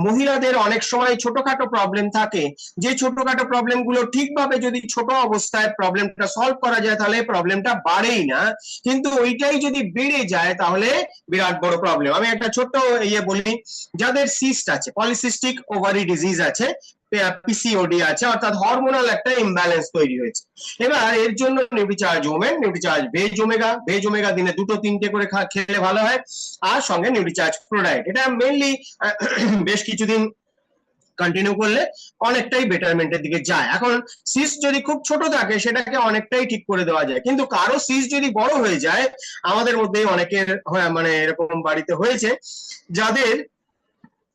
মহিলাদের অনেক সময় ছোটখাটো প্রবলেম থাকে, যে ছোটখাটো প্রবলেম গুলো ঠিকভাবে যদি ছোট অবস্থায় প্রবলেমটা সলভ করা যায় তাহলে প্রবলেমটা বাড়েই না, কিন্তু ওইটাই যদি বেড়ে যায় তাহলে বিরাট বড় প্রবলেম। আমি একটা ছোট্ট ইয়ে বলি, যাদের সিস্ট আছে, পলিসিস্টিক ওভারি ডিজিজ আছে, পিসিওডি আছে, অর্থাৎ হরমোনাল একটা ইমব্যালেন্স তৈরি হয়েছে। এবার এর জন্য Nutricharge women, Nutricharge veg omega দিনে 2-3টে করে খেলে ভালো হয়, আর সঙ্গে নিউট্রিচার্জ প্রোডাইট। এটা মেইনলি বেশ কিছুদিন কন্টিনিউ করলে অনেকটাই বেটারমেন্টের দিকে যায়। এখন সিস্ট যদি খুব ছোট থাকে সেটাকে অনেকটাই ঠিক করে দেওয়া যায়, কিন্তু কারো সিস্ট যদি বড় হয়ে যায়, আমাদের মধ্যে অনেকের মানে এরকম বাড়িতে হয়েছে যাদের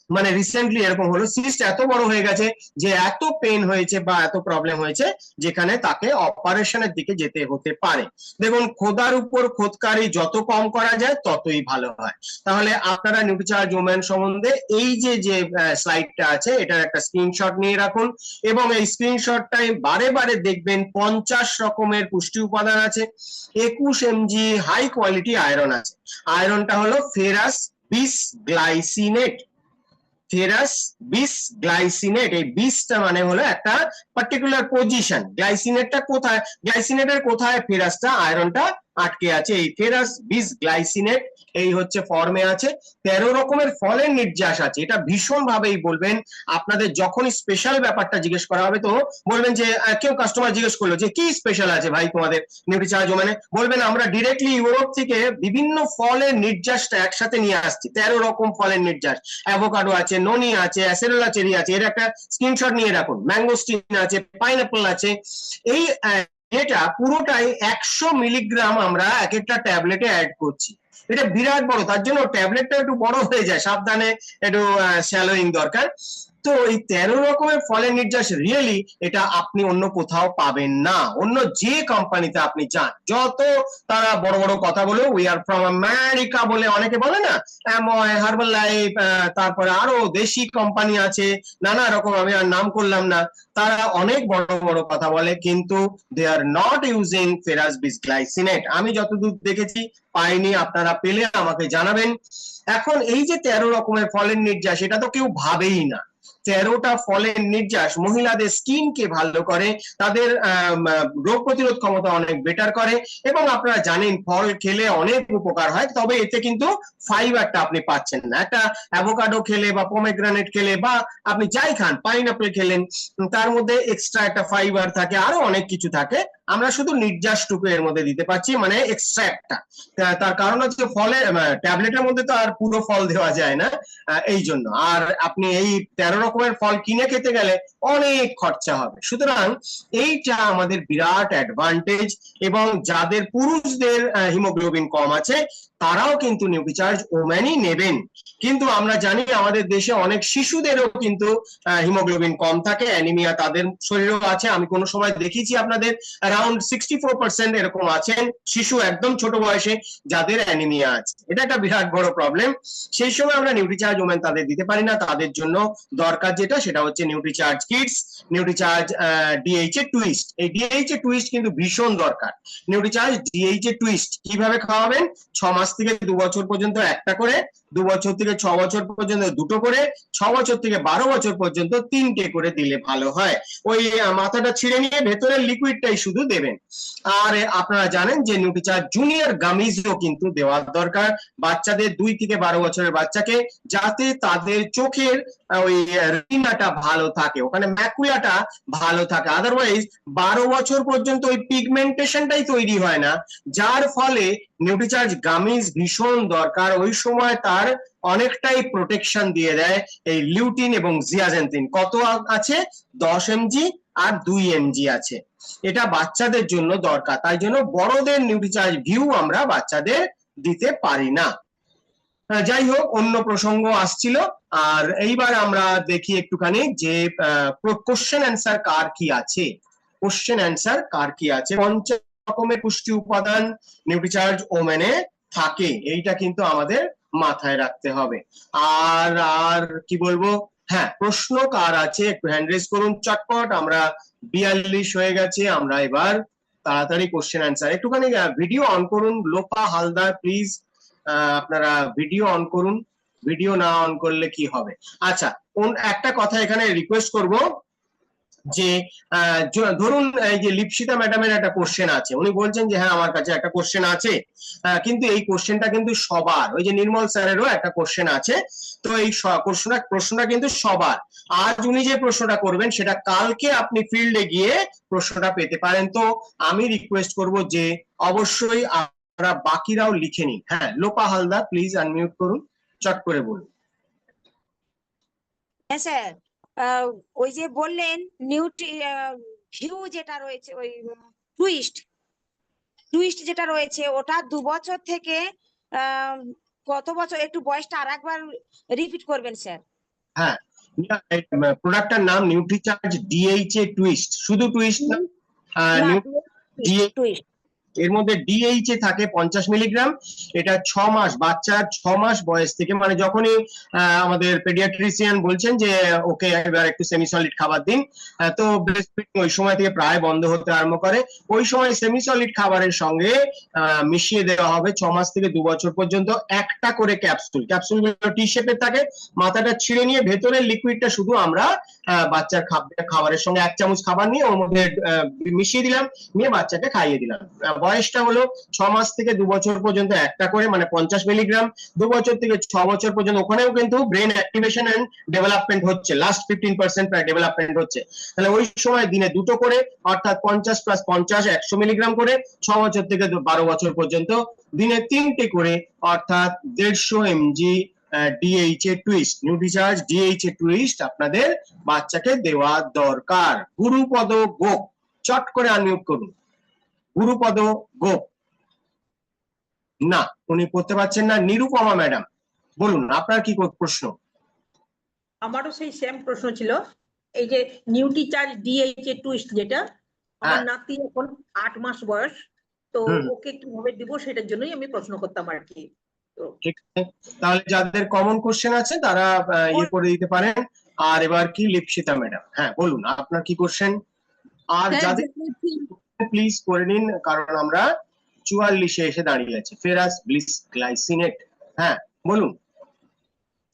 মানে রিসেন্টলি এরকম হলো, সিস্ট এত বড় হয়ে গেছে যে এত পেন হয়েছে বা এত প্রবলেম হয়েছে যেখানে তাকে অপারেশনের দিকে যেতে হতে পারে। দেখুন, খোদার উপর খোদকারি যত কম করা যায় ততই ভালো হয়। তাহলে আপনারা নিউট্রিচার্জ ওমেন সম্বন্ধে এই যে স্লাইডটা আছে এটার একটা স্ক্রিনশট নিয়ে রাখুন এবং এই স্ক্রিনশটটাই বারে বারে দেখবেন। 50 রকমের পুষ্টি উপাদান আছে, 21 mg হাই কোয়ালিটি আয়রন আছে। আয়রনটা হলো ফেরাস বিসগ্লাইসিনেট। ফেরাস বিসগ্লাইসিনেট, এই বিসটা মানে হলো একটা পার্টিকুলার পজিশন, গ্লাইসিনেটটা কোথায়, গ্লাইসিনেটের কোথায় ফেরাসটা আয়রনটা আটকে আছে, এই ফেরাস বিসগ্লাইসিনেট এই হচ্ছে ফর্মে আছে। 13 রকমের ফলের নির্যাস আছে। এটা ভীষণ ভাবেই বলবেন, আপনাদের যখন স্পেশাল ব্যাপারটা জিজ্ঞেস করা হবে তো বলবেন যে কেউ কাস্টমার জিজ্ঞেস করলো যে কি স্পেশাল আছে ভাই তোমাদের নিউট্রিচার্জ ওমেনে, বলবেন আমরা ডিরেক্টলি ইউরোপ থেকে বিভিন্ন ফলের নির্যাসটা একসাথে নিয়ে আসছি। 13 রকম ফলের নির্যাস, অ্যাভোকাডো আছে, ননি আছে, অ্যাসেরোলা চেরি আছে, এর একটা স্ক্রিনশট নিয়ে রাখুন, ম্যাঙ্গোস্টিন আছে, পাইনাপল আছে। এই এটা পুরোটাই 100 মিলিগ্রাম আমরা এক একটা ট্যাবলেটে অ্যাড করছি। এটা বিরাট বড়, তার জন্য ট্যাবলেটটা একটু বড় হয়ে যায়, সাবধানে একটু শ্যালোইং দরকার। তো এই 13 রকমের ফলের নির্যাস রিয়েলি এটা আপনি অন্য কোথাও পাবেন না। অন্য যে কোম্পানিতে আপনি যান, যত তারা বড় বড় কথা বলে উই আর ফ্রম আমেরিকা বলে অনেকে বলে না, অ্যাময়, হার্বাল লাইফ, তারপরে আরো দেশি কোম্পানি আছে নানা রকম, আমি আর নাম করলাম না, তারা অনেক বড় বড় কথা বলে, কিন্তু দে আর নট ইউজিং ফেরাস বিসগ্লাইসিনেট। আমি যতদূর দেখেছি পাইনি, আপনারা পেলে আমাকে জানাবেন। এখন এই যে 13 রকমের ফলের নির্যাস, এটা তো কেউ ভাবেই না। 13টা ফলের নির্যাস মহিলাদের স্কিনকে ভালো করে, তাদের রোগ প্রতিরোধ ক্ষমতা অনেক বেটার করে, এবং আপনারা জানেন ফল খেলে অনেক উপকার হয়, তবে এতে কিন্তু ফাইবারটা আপনি পাচ্ছেন না। একটা অ্যাভোকাডো খেলে বা পমেগ্রানেট খেলে বা আপনি যাই খান, পাইনাপেল খেলেন, তার মধ্যে এক্সট্রা একটা ফাইবার থাকে, আরো অনেক কিছু থাকে, আমরা শুধু নির্যাসটুকু এর মধ্যে দিতে পারছি, মানে এক্সট্রাক্টটা। তার কারণ হচ্ছে ফলের ট্যাবলেটের মধ্যে তো আর পুরো ফল দেওয়া যায় না, এই জন্য। আর আপনি এই 13 রকমের ফল কিনে খেতে গেলে অনেক খরচা হবে। সুতরাং এইটা আমাদের বিরাট অ্যাডভান্টেজ, এবং যাদের পুরুষদের হিমোগ্লোবিন কম আছে তারাও কিন্তু নিউট্রিচার্জ ওম্যানই নেবেন। কিন্তু আমরা জানি আমাদের দেশে অনেক শিশুদেরও কিন্তু হিমোগ্লোবিন কম থাকে, অ্যানিমিয়া তাদের শরীরেও আছে। আমি কোনো সময় দেখেছি আপনাদের অ্যারাউন্ড 64% এরকম আছেন শিশু একদম ছোট বয়সে যাদের অ্যানিমিয়া আছে। এটা একটা বিরাট বড় প্রবলেম। সেই সময় আমরা নিউট্রিচার্জ ওমেন তাদের দিতে পারি না। তাদের জন্য দরকার যেটা, সেটা হচ্ছে নিউট্রিচার্জ কিডস, নিউট্রিচার্জ ডিএইচ এ টুইস্ট। এই ডিএইচ এ টুইস্ট কিন্তু ভীষণ দরকার। নিউট্রিচার্জ ডিএইচ এ টুইস্ট কিভাবে খাওয়াবেন? 6 মাস থেকে 2 বছর পর্যন্ত একটা করে, 2 বছর থেকে 6 বছর পর্যন্ত দুটো করে, 6 বছর থেকে 12 বছর পর্যন্ত 3টে করে দিলে ভালো হয়। ওই মাথাটা ছিঁড়ে নিয়ে ভেতরের লিকুইডটাই শুধু দেবেন। আর আপনারা জানেন যে নিউট্রিচার্জ জুনিয়র গামিজও কিন্তু দেওয়ার দরকার বাচ্চাদের, 2 থেকে 12 বছরের বাচ্চাকে, যাতে তাদের চোখের ওই রেটিনাটা ভালো থাকে, ওখানে ম্যাকুলাটা ভালো থাকে। আদারওয়াইজ 12 বছর পর্যন্ত ওই পিগমেন্টেশনটাই তৈরি হয় না, যার ফলে নিউট্রিচার্জ গামিজ ভীষণ দরকার। ওই সময় তার অনেকটাই প্রোটেকশন দিয়ে দেয় এই লিউটিন এবং জিয়াজেন্থিন। কত আছে? 10 mg আর 2 mg আছে। এটা বাচ্চাদের জন্য দরকার, তাই জন্য বড়দের নিউট্রিচার্জ ভিউ আমরা বাচ্চাদের দিতে পারি না। যাই হোক, অন্য প্রসঙ্গ আসছিল। আর এইবার আমরা দেখি একটুখানি যে কোশ্চেন অ্যান্সার কার কি আছে। কোশ্চেন অ্যান্সার কার কি আছে? 50 রকমের পুষ্টি উপাদান নিউট্রিচার্জ ওমেনে থাকে, এইটা কিন্তু আমাদের মাথায় রাখতে হবে। আর আর কি বলবো, হ্যাঁ, প্রশ্ন কার আছে একটু হ্যান্ড রেজ করুন চটপট। আমরা 42 হয়ে গেছে, আমরা এবার তাড়াতাড়ি কোশ্চেন অ্যান্সার। একটুখানি ভিডিও অন করুন, লোপা হালদার প্লিজ, আপনারা ভিডিও অন করুন। ভিডিও না অন করলে কি হবে? আচ্ছা, একটা কথা এখানে রিকোয়েস্ট করব যে ধরুন এই যে লিপসিতা ম্যাডামের একটা কোশ্চেন আছে, উনি বলছেন যে হ্যাঁ আমার কাছে একটা কোশ্চেন আছে, কিন্তু এই কোশ্চেনটা কিন্তু সবার, ওই যে নির্মল স্যারেরও একটা কোশ্চেন আছে, তো এই প্রশ্নটা কিন্তু সবার। আজ উনি যে প্রশ্নটা করবেন সেটা কালকে আপনি ফিল্ডে গিয়ে প্রশ্নটা পেতে পারেন। তো আমি রিকোয়েস্ট করব যে অবশ্যই আপনারা বাকিরাও লিখে নিন। হ্যাঁ, লোপা হালদার প্লিজ আনমিউট করুন, চট করে বলুন। হ্যাঁ স্যার, ওই যে বললেন ভিউ যেটা রয়েছে, ওই টুইস্ট যেটা রয়েছে, ওটা 2 বছর থেকে কত বছর, একটু বয়সটা আরেকবার রিপিট করবেন স্যার। হ্যাঁ, প্রোডাক্টটার নাম নিউট্রিচার্জ ডিএইচ এ টুইস্ট, শুধু টুইস্ট না, টুইস্ট এর মধ্যে ডিএইচ এ থাকে 50 মিলিগ্রাম। এটা 6 মাস, বাচ্চার 6 মাস বয়স থেকে, মানে যখনই আমাদের পেডিয়াট্রিশিয়ান বলছেন যে ওকে এবার একটু সেমি সলিড খাবার দিন, তো ব্রেস্ট ফিডিং ওই সময় থেকে প্রায় বন্ধ হতে আরম্ভ করে। ওই সময় সেমি সলিড খাবারের সঙ্গে মিশিয়ে দেওয়া হবে 6 মাস থেকে 2 বছর পর্যন্ত একটা করে ক্যাপসুল। ক্যাপসুলগুলো টি শেপের থাকে, মাথাটা ছিঁড়ে নিয়ে ভেতরের লিকুইডটা শুধু আমরা বাচ্চার খাবারের সঙ্গে 1 চামচ খাবার নিয়ে ওর মধ্যে মিশিয়ে দিলাম, নিয়ে বাচ্চাকে খাইয়ে দিলাম। বয়সটা হলো 6 মাস থেকে 2 বছর পর্যন্ত একটা করে, মানে 50 মিলিগ্রাম। 2 বছর থেকে 6 বছর পর্যন্ত ওখানেও কিন্তু ব্রেন অ্যাক্টিভেশন এন্ড ডেভেলপমেন্ট হচ্ছে, লাস্ট 15% প্রায় ডেভেলপমেন্ট হচ্ছে। তাহলে ওই সময় দিনে 2টো করে, অর্থাৎ 50 + 50 100 মিলিগ্রাম করে, 6 বছর থেকে 12 বছর পর্যন্ত দিনে 3টে করে, অর্থাৎ 150 mg ডিএইচ এ টুইস্ট, নিউট্রিচার্জ ডিএইচ এ টুইস্ট আপনাদের বাচ্চাকে দেওয়া দরকার। গুরুপদ গোপ, চট করে আনমিউট করুন। গুরুপদ গোপ, না উনি করতে পারছেন না। নিরুপমা ম্যাডাম বলুন, আপনার কি প্রশ্ন? আমারও সেই সেম প্রশ্ন ছিল, এই যে নিউট্রিচার্জ ডিএইচএ টুইস্ট যেটা, আমার হ্যাঁ। নাতি এখন 8 মাস বয়স, তো হুম। ওকে কিভাবে দিব সেটার জন্যই আমি প্রশ্ন করতাম আর কি। তো ঠিক আছে, তাহলে যাদের কমন কোশ্চেন আছে তারা ইয়ে করে দিতে পারেন। আর এবার কি লিপসিতা ম্যাডাম, হ্যাঁ বলুন আপনার কি কোশ্চেন। আর স্যার যাদের প্লিজ করে নিন, কারণ আমরা 44-এ এসে দাঁড়িয়ে আছি। ফেরাস ব্লিস গ্লাইসিনেট, হ্যাঁ বলুন।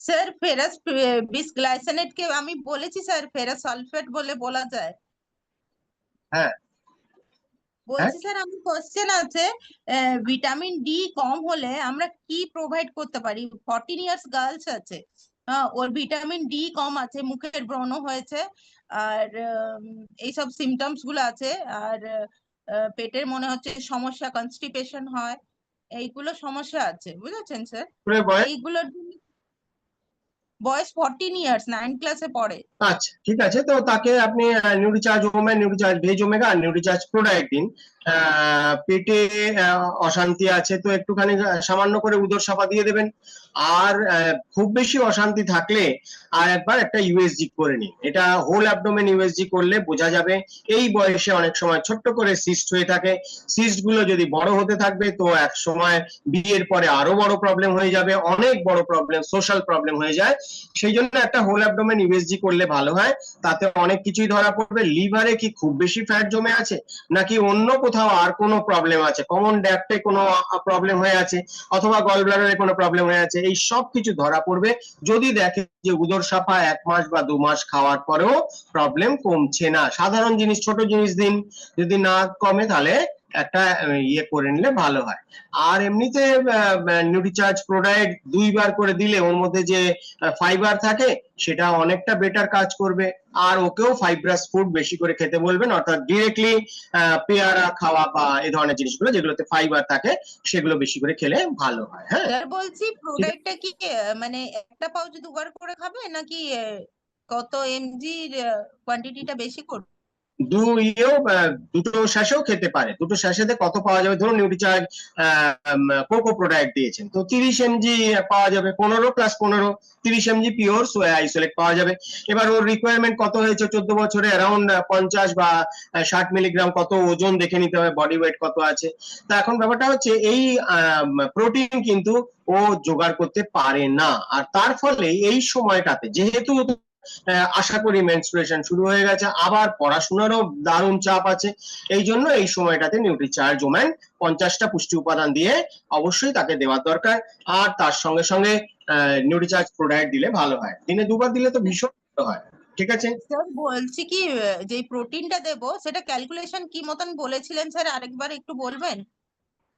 স্যার ফেরাস বিসগ্লাইসেনেট কে আমি বলেছি স্যার ফেরাস সালফেট বলে বলা যায়। হ্যাঁ বলছি স্যার আমার কোশ্চেন আছে, ভিটামিন ডি কম হলে আমরা কি প্রোভাইড করতে পারি? 14 ইয়ার্স গার্লস আছে, ওর ভিটামিন ডি কম আছে, মুখের ব্রণ হয়েছে, আর এইসব সিমটমস গুলো আছে, আর পেটের মনে হচ্ছে সমস্যা, কনস্টিপেশন হয়, এইগুলো সমস্যা আছে, বুঝেছেন স্যার? বয়স এইগুলোর জন্য বয়স 14 ইয়ার্স, 9 ক্লাসে পড়ে। আচ্ছা ঠিক আছে, তো তাকে আপনি Nutricharge women, Nutricharge veg omega আর নিউট্রিচার্জ প্রোডাক্ট দিন। পেটে অশান্তি আছে তো একটুখানি সামান্য করে উদর সাফা দিয়ে দেবেন। আর খুব বেশি অশান্তি থাকলে আর একবার একটা ইউএসজি করে নিন। এটা হোল অ্যাবডোমেন ইউএসজি করলে বোঝা যাবে। এই বয়সে অনেক সময় ছোট্ট করে সিস্ট হয়ে থাকে, সিস্ট গুলো যদি বড় হতে থাকবে তো এক সময় বিয়ের পরে আরো বড় প্রবলেম হয়ে যাবে, অনেক বড় প্রবলেম, সোশ্যাল প্রবলেম হয়ে যায়। সেই জন্য একটা হোল অ্যাবডোমেন ইউএসজি করলে ভালো হয়, তাতে অনেক কিছুই ধরা পড়বে। লিভারে কি খুব বেশি ফ্যাট জমে আছে, নাকি অন্য কোথাও আর কোনো প্রবলেম আছে, কমন ড্যাক্টে কোনো প্রবলেম হয়ে আছে, অথবা গল ব্লাডারে কোনো প্রবলেম হয়ে আছে, এই সব কিছু ধরা পড়বে যদি দেখে যে উদর সাফা 1 মাস বা 2 মাস খাওয়ার পরেও প্রবলেম কমছে না। সাধারণ জিনিস, ছোট জিনিস দিন, যদি না কমে তাহলে একটা ইয়ে করে নিলে ভালো হয়। আর এমনিতে নিউট্রিচার্জ প্রোডাক্ট 2 বার করে দিলে ওর মধ্যে যে ফাইবার থাকে সেটা অনেকটা বেটার কাজ করবে। আর ওকেও ফাইব্রাস ফুড বেশি করে খেতে বলবেন, অর্থাৎ ডিরেক্টলি পেয়ারা খাওয়া বা এই ধরনের জিনিসগুলো যেগুলোতে ফাইবার থাকে সেগুলো বেশি করে খেলে ভালো হয়। হ্যাঁ স্যার বলছি প্রোডাক্টটা কি মানে একটা পাউচ 2 বার করে খাবে, নাকি কত এমজি কোয়ান্টিটিটা বেশি করবে? দুটো শ্বাসেও খেতে পারে। দুটো শ্বাসেতে কত পাওয়া যাবে, ধরুন নিউট্রিচার্জ কোকো প্রোডাক্ট দিয়েছেন তো 30 mg পাওয়া যাবে, 15+15 30 mg পিওর সোয়া আইসোলেট পাওয়া যাবে। এবার ওর রিকোয়ারমেন্ট কত হয়েছে, 14 বছরে অ্যারাউন্ড 50 বা 60 মিলিগ্রাম কত ওজন দেখে নিতে হবে, বডি ওয়েট কত আছে। তা এখন ব্যাপারটা হচ্ছে এই প্রোটিন কিন্তু ও জোগাড় করতে পারে না, আর তার ফলে এই সময়টাতে যেহেতু আশা করি মেনস্ট্রুয়েশন শুরু হয়ে গেছে, আবার পড়াশোনারও দারুণ চাপ আছে, এই জন্য এই সময়টাতে নিউট্রিচার্জ ওম্যান 50টা পুষ্টি উপাদান দিয়ে অবশ্যই তাকে দেওয়ার দরকার। আর তার সঙ্গে সঙ্গে নিউট্রিচার্জ প্রোডাক্ট দিলে ভালো হয়, দিনে 2 বার দিলে তো ভীষণ ভালো হয়। ঠিক আছে স্যার বলছি কি, যে প্রোটিনটা দেবো সেটা ক্যালকুলেশন কি মতন বলেছিলেন স্যার, আরেকবার একটু বলবেন?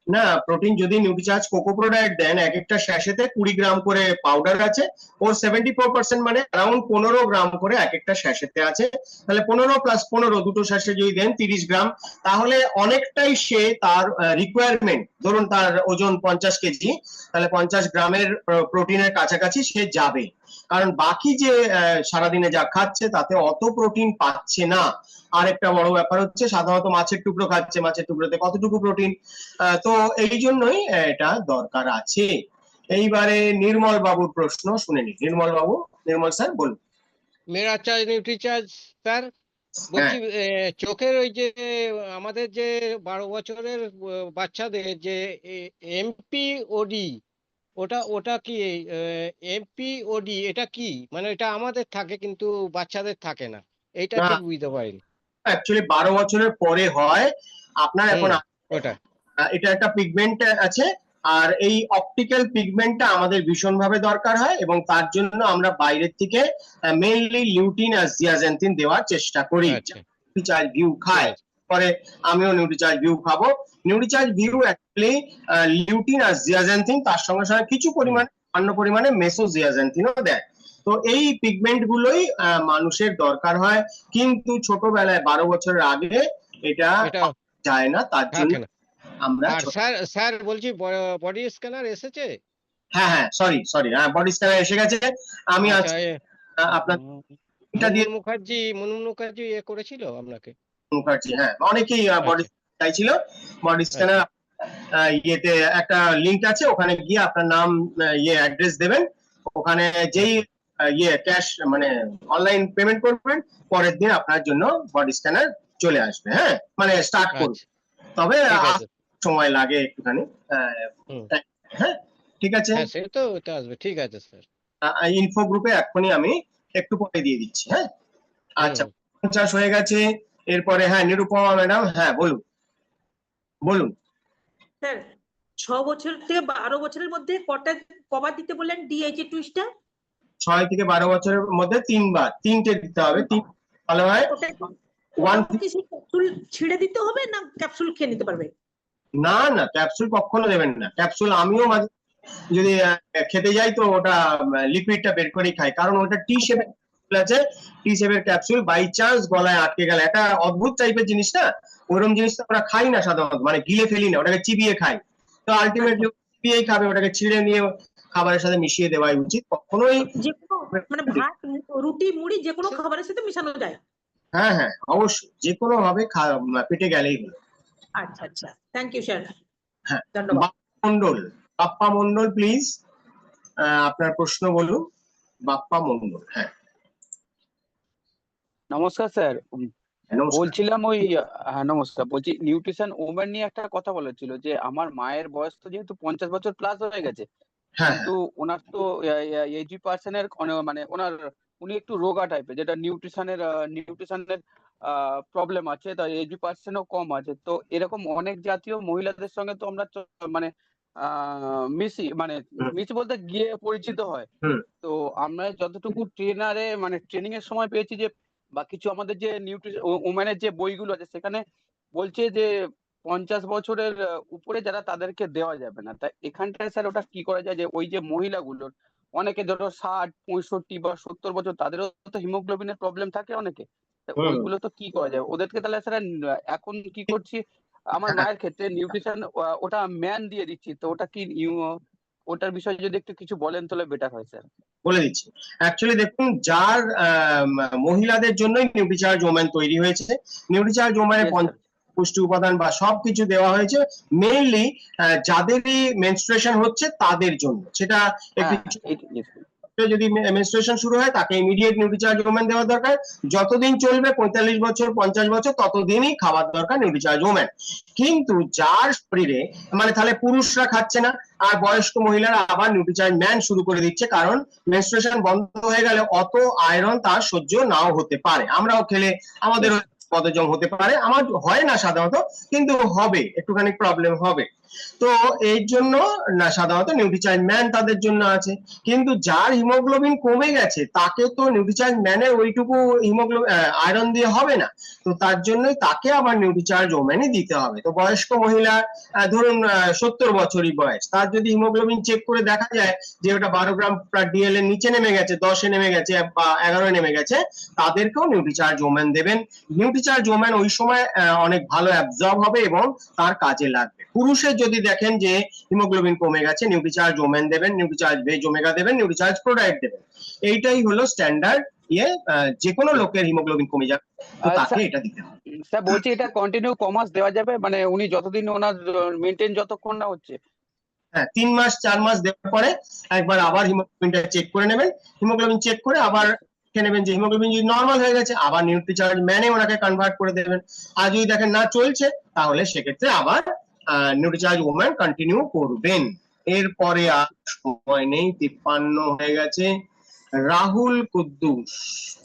না, প্রোটিন যদি নিউট্রিচার্জ কোকো প্রোডাক্ট দেন, এক একটা স্যাশেতে 20 গ্রাম করে পাউডার আছে, ওর 74% মানে অ্যারাউন্ড 15 গ্রাম করে এক একটা স্যাশেতে আছে। তাহলে 15+15 দুটো স্যাশে যদি দেন 30 গ্রাম, তাহলে অনেকটাই সে তার রিকোয়ারমেন্ট, ধরুন তার ওজন 50 কেজি, তাহলে 50 গ্রামের প্রোটিনের কাছাকাছি সে যাবে। কারণ বাকি যে সারাদিনে যা খাচ্ছে তাতে অত প্রোটিন পাচ্ছে না। আর একটা বড় ব্যাপার হচ্ছে সাধারণত মাছের টুকরো খাচ্ছে, মাছের টুকরোতে কতটুকু প্রোটিন, তো এই জন্যই এটা দরকার আছে। এইবারে নির্মল বাবুর প্রশ্ন শুনে নি। নির্মল বাবু, নির্মল স্যার বলুন। মেরা চার্জ নিউট্রিচার্জ স্যার, বলছি চোখের ওই যে আমাদের যে 12 বছরের বাচ্চাদের যে এমপিওডি, ওটা ওটা কি এমপিওডি এটা কি, মানে এটা আমাদের থাকে কিন্তু বাচ্চাদের থাকে না, এইটা ঠিক বুঝতে পারিনি। অ্যাকচুয়ালি 12 বছরের পরে হয় আপনার। এখন ওটা এটা একটা পিগমেন্ট আছে, আর এই অপটিক্যাল পিগমেন্টটা আমাদের ভীষণভাবে দরকার হয়, এবং তার জন্য আমরা বাইরের থেকে মেইনলি লিউটিন আর জিয়াজেন্থিন দেওয়ার চেষ্টা করি। নিউট্রিচার্জ ভিউ খায়, পরে আমিও নিউট্রিচার্জ ভিউ খাবো। নিউট্রিচার্জ ভিউ অ্যাকচুয়ালি লিউটিন আর জিয়াজেন্থিন, তার সঙ্গে সঙ্গে কিছু পরিমাণে সামান্য পরিমাণে মেসোজিয়াজেন্থিনও দেয়। তো এই পিগমেন্ট গুলোই মানুষের দরকার হয়, কিন্তু ছোটবেলায় 12 বছরের আগে এটা যায় না, তার জন্য আমরা। আর স্যার স্যার বলছি বডি স্ক্যানার এসেছে? হ্যাঁ হ্যাঁ, সরি সরি, বডি স্ক্যানার এসে গেছে। আমি আপনার মুনমুন মুখার্জি করেছিল আপনাকে? মুখার্জি, হ্যাঁ, অনেকেই বডি চাইছিল। বডি স্ক্যানার ইয়েতে একটা লিংক আছে, ওখানে গিয়ে আপনার নাম, অ্যাড্রেস দেবেন, ওখানে যেই ক্যাশ মানে অনলাইন পেমেন্ট করবেন, পরের দিন আপনার জন্য বডি স্ক্যানার চলে আসবে। হ্যাঁ, মানে স্টার্ট করবে, আচ্ছা তবে ঠিক আছে। সময় লাগে একটুখানি। হুম। হ্যাঁ, ঠিক আছে। হ্যাঁ সে তো ওটা আসবে, ঠিক আছে স্যার। ইনফো গ্রুপে এক্ষুনি আমি একটু পরে দিয়ে দিচ্ছি। হ্যাঁ, আচ্ছা, হুম। 50 হয়ে গেছে। এরপরে হ্যাঁ, নিরুপমা ম্যাডাম, হ্যাঁ বলুন বলুন। স্যার 6 বছর থেকে 12 বছরের মধ্যে কবার দিতে বললেন ডিএইচএ টুইস্টটা? 6 থেকে 12 বছরের মধ্যে 3টে দিতে হবে। 3 ভালো হয়। ওটা ওয়ান কি সেই ক্যাপসুল ছিঁড়ে দিতে হবে না ক্যাপসুল খেয়ে নিতে পারবে? না না, ক্যাপসুল কখনো দেবেন না। ক্যাপসুল আমিও মাঝে যদি খেতে যাই তো ওটা লিকুইডটা বের করেই খাই, কারণ ওটা টি শেপের আছে। টি শেপের ক্যাপসুল বাই চান্স গলায় আটকে গেলে একটা অদ্ভুত টাইপের জিনিস না, ওরকম জিনিসটা আমরা খাই না সাধারণত, মানে গিলে ফেলি না, ওটাকে চিবিয়ে খাই। তো আলটিমেটলি চিবিয়েই খাবে, ওটাকে ছিঁড়ে নিয়ে খাবারের সাথে মিশিয়ে দেওয়াই উচিত। কখনোই যে কোনো মানে ভাত, রুটি, মুড়ি যে কোনো খাবারের সাথে মিশানো যায়? হ্যাঁ হ্যাঁ, অবশ্যই যে কোনো ভাবে পেটে গেলেই হলো। আচ্ছা আচ্ছা, থ্যাংক ইউ স্যার। হ্যাঁ, ধন্যবাদ। বাপ্পা মন্ডল প্লিজ, আপনার প্রশ্ন বলুন। বাপ্পা মন্ডল, হ্যাঁ নমস্কার স্যার, নমস্কার। বলছিলাম ওই নমস্কার, বলছি নিউট্রিশন ওমেন নিয়ে একটা কথা বলার ছিল, যে আমার মায়ের বয়স তো যেহেতু 50 বছর প্লাস হয়ে গেছে, হ্যাঁ কিন্তু ওনার তো 80% মানে ওনার উনি একটু রোগা টাইপের, যেটা নিউট্রিশনের প্রবলেম আছে, তাই 80%ও কম আছে। তো এরকম অনেক জাতীয় মহিলাদের সঙ্গে তো আমরা মানে মিশি, মানে মিশি বলতে গিয়ে পরিচিত হয়। হুম। তো আমরা যতটুকু মানে ট্রেনিং এর সময় পেয়েছি, যে বা কিছু আমাদের যে ওমেনের যে বইগুলো আছে সেখানে বলছে যে 50 বছরের উপরে যারা তাদেরকে দেওয়া যাবে না। তা এখানটায় স্যার ওটা কি করা যায়, যে ওই যে মহিলাগুলোর অনেকে ধরো 60, 65 বা 70 বছর, তাদেরও তো হিমোগ্লোবিনের প্রবলেম থাকে অনেকে, তা হুম। ওইগুলো তো কি করা যায় ওদেরকে? তাহলে স্যার এখন কি করছি, আমার হ্যাঁ। মায়ের ক্ষেত্রে নিউট্রিশন ওটা ম্যান দিয়ে দিচ্ছি, তো ওটা কি ওটার বিষয়ে যদি একটু কিছু বলেন তাহলে বেটার হয় স্যার। বলে দিচ্ছি। অ্যাকচুয়ালি দেখুন, যার মহিলাদের জন্যই নিউট্রিচার্জ ওমেন তৈরি হয়েছে। Nutricharge ওমেনে Yes, sir. পুষ্টি উপাদান বা সবকিছু দেওয়া হয়েছে মেইনলি যাদেরই মেনস্ট্রুয়েশন হচ্ছে তাদের জন্য। সেটা একটু Yes, sir. যদি মেনস্ট্রুয়েশন শুরু হয় তাকে ইমিডিয়েট নিউট্রিচার্জ ওমেন দেওয়া দরকার। যতদিন চলবে 45 বছর 50 বছর ততদিনই খাবার দরকার নিউট্রিচার্জ ওমেন। কিন্তু যার শরীরে মানে তাহলে পুরুষরা খাচ্ছে না আর বয়স্ক মহিলারা আবার নিউট্রিচার্জ ম্যান শুরু করে দিচ্ছে, কারণ মেনস্ট্রুয়েশন বন্ধ হয়ে গেলে অত আয়রন তার সহ্য নাও হতে পারে। আমরাও খেলে আমাদের বদহজম হতে পারে, আমার হয় না সাধারণত, কিন্তু হবে, একটুখানি প্রবলেম হবে। তো এই জন্য না সাধারণত নিউট্রিচার্জ ম্যান তাদের জন্য আছে। কিন্তু যার হিমোগ্লোবিন কমে গেছে তাকে তো নিউট্রিচার্জ ম্যানের ওইটুকু হিমোগ্লোবিন আয়রন দিয়ে হবে না, তো তার জন্যই তাকে আবার নিউট্রিচার্জ ওমেনই দিতে হবে। তো বয়স্ক মহিলা ধরুন 70 বছরই বয়স, তার যদি হিমোগ্লোবিন চেক করে দেখা যায় যে ওটা 12 গ্রাম ডিএল এর নিচে নেমে গেছে, 10-এ নেমে গেছে বা 11-এ নেমে গেছে, তাদেরকেও নিউট্রিচার্জ ওমেন দেবেন। নিউট্রিচার্জ ওমেন ওই সময় অনেক ভালো অ্যাবজর্ব হবে এবং তার কাজে লাগবে। পুরুষের যদি দেখেন যে হিমোগ্লোবিন কমে গেছে, নিউট্রিচার্জ ওমেন দেবেন, নিউট্রিচার্জ ভেজ ওমেগা দেবেন, নিউট্রিচার্জ প্রোডাইট দেবেন। এইটাই হলো স্ট্যান্ডার্ড যে কোনো লোকের হিমোগ্লোবিন কমে যাবে তো তাকে এটা দিতে হবে। স্যার বলছি এটা কন্টিনিউ কমাস দেওয়া যাবে, মানে উনি যতদিন ওনার মেইনটেইন যতক্ষণ না হচ্ছে? হ্যাঁ, 3 মাস 4 মাস দেওয়ার পরে একবার আবার হিমোগ্লোবিনটা চেক করে নেবেন। হিমোগ্লোবিন চেক করে আবার দেখে নেবেন যে হিমোগ্লোবিন যদি নরমাল হয়ে গেছে, আবার নিউট্রিচার্জ ম্যানে ওনাকে কনভার্ট করে দেবেন। আর যদি দেখেন না চলছে, তাহলে সেক্ষেত্রে আবার নিউট্রিচার্জ ওমেন কন্টিনিউ করবেন। এরপরে আর সময় নেই, 53 হয়ে গেছে। রাহুল কুদ্দুস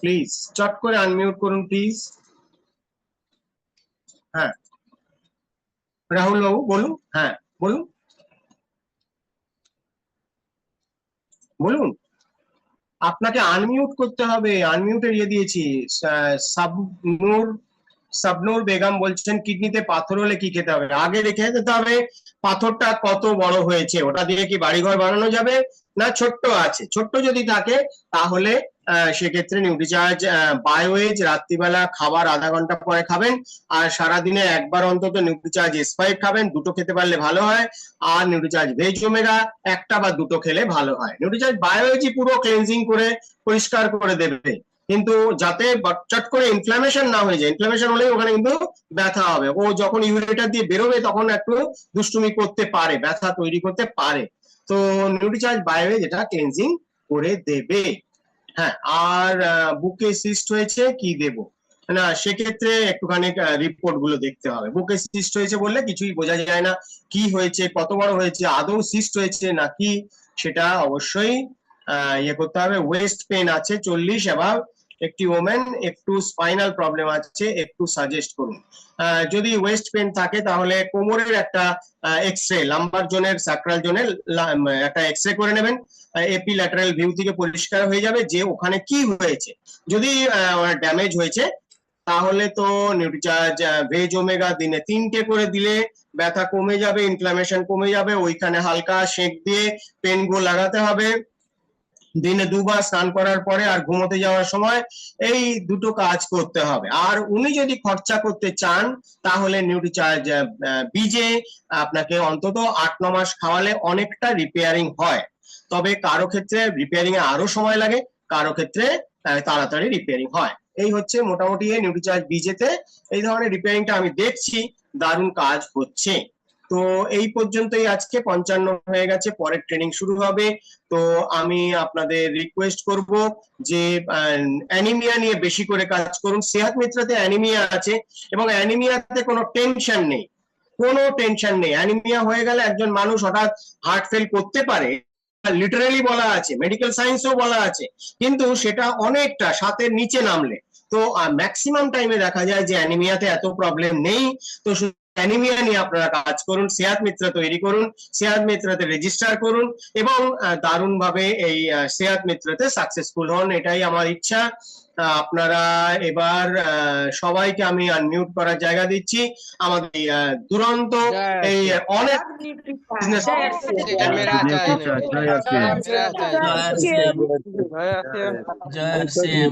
প্লিজ চট করে আনমিউট করুন প্লিজ। হ্যাঁ রাহুল বাবু বলুন, হ্যাঁ বলুন বলুন। আপনাকে আনমিউট করতে হবে, আনমিউটে দিয়েছি। সাবনুর বেগম বলছেন কিডনিতে পাথর হলে কি খেতে হবে? আগে দেখে যেতে হবে পাথরটা কত বড় হয়েছে, ওটা দিয়ে কি বাড়িঘর বানানো যাবে না ছোট্ট আছে। ছোট্ট যদি থাকে তাহলে সেক্ষেত্রে নিউট্রিচার্জ বায়োএজ রাত্রিবেলা খাবার আধা ঘন্টা পরে খাবেন, আর সারাদিনে একবার অন্তত নিউট্রিচার্জ S5 খাবেন, দুটো খেতে পারলে ভালো হয়। আর নিউট্রিচার্জ ভেজ ওমেগা একটা বা দুটো খেলে ভালো হয়। নিউট্রিচার্জ বায়োএজই পুরো ক্লিনজিং করে পরিষ্কার করে দেবে, কিন্তু যাতে চট করে ইনফ্লামেশন না হয়ে যায়। ইনফ্লামেশন হলে ওখানে কিন্তু ব্যথা হবে, ও যখন ইউরিটার দিয়ে বেরোবে তখন একটু দুষ্টুমি করতে পারে, ব্যথা তৈরি করতে পারে। তো নিউট্রিচার্জ বায়োএজ এটা ক্লিনজিং করে দেবে। হ্যাঁ, আর বুকে সিস্ট হয়েছে কি দেব না, সেক্ষেত্রে একটুখানি রিপোর্ট গুলো দেখতে হবে। বুকে সিস্ট হয়েছে বললে কিছুই বোঝা যায় না, কি হয়েছে, কত বড় হয়েছে, আদৌ সিস্ট হয়েছে নাকি, সেটা অবশ্যই ইয়ে করতে হবে। ওয়েস্ট পেন আছে 40 অ্যাবাভ, একটি ওমেন, একটু স্পাইনাল প্রবলেম আছে, একটু সাজেস্ট করুন। যদি ওয়েস্ট পেন থাকে তাহলে কোমরের একটা এক্সরে, লাম্বার জোনের, স্যাক্রাল জোনের একটা এক্সরে করে নেবেন। এপিল্যাটারাল ভিউ থেকে পরিষ্কার হয়ে যাবে যে ওখানে কি হয়েছে। যদি ড্যামেজ হয়েছে তাহলে তো নিউট্রিচার্জ ভেজ ওমেগা দিনে 3টে করে দিলে ব্যথা কমে যাবে, ইনফ্লামেশন কমে যাবে। ওইখানে হালকা সেঁক দিয়ে পেন গো লাগাতে হবে দিনে 2 বার, স্নান করার পরে আর ঘুমোতে যাওয়ার সময়। এই দুটো কাজ করতে হবে। আর উনি যদি খরচা করতে চান তাহলে নিউট্রিচার্জ বীজে আপনাকে অন্তত 8-9 মাস খাওয়ালে অনেকটা রিপেয়ারিং হয়। তবে কারো ক্ষেত্রে রিপেয়ারিং এ আরো সময় লাগে, কারো ক্ষেত্রে তাড়াতাড়ি রিপেয়ারিং হয়। এই হচ্ছে মোটামুটি নিউট্রিচার্জ বীজেতে এই ধরনের রিপেয়ারিংটা আমি দেখছি, দারুণ কাজ হচ্ছে। তো এই পর্যন্তই আজকে, 55 হয়ে গেছে, পরের ট্রেনিং শুরু হবে। তো আমি আপনাদের রিকোয়েস্ট করব যে অ্যানিমিয়া নিয়ে বেশি করে কাজ করুন। সেহাত মিত্রাতে অ্যানিমিয়া আছে এবং অ্যানিমিয়াতে কোনো টেনশন নেই, কোনো টেনশন নেই। অ্যানিমিয়া হয়ে গেলে একজন মানুষ হঠাৎ হার্ট ফেল করতে পারে, লিটারালি বলা আছে, মেডিকেল সায়েন্সেও বলা আছে, কিন্তু সেটা অনেকটা 7-এর নিচে নামলে। তো ম্যাক্সিমাম টাইমে দেখা যায় যে অ্যানিমিয়াতে এত প্রবলেম নেই। তো অ্যানিমিয়া নিয়ে আপনারা কাজ করুন, সেহাত মিত্রা তৈরি করুন, সেহাত মিত্রাতে রেজিস্টার করুন এবং দারুণ ভাবে এই সেহাত মিত্রাতে সাকসেসফুল হন, এটাই আমার ইচ্ছা। আপনারা এবার সবাইকে আমি আনমিউট করার জায়গা দিচ্ছি। আমাদের দুরন্ত এই অনেক বিজনেস জয়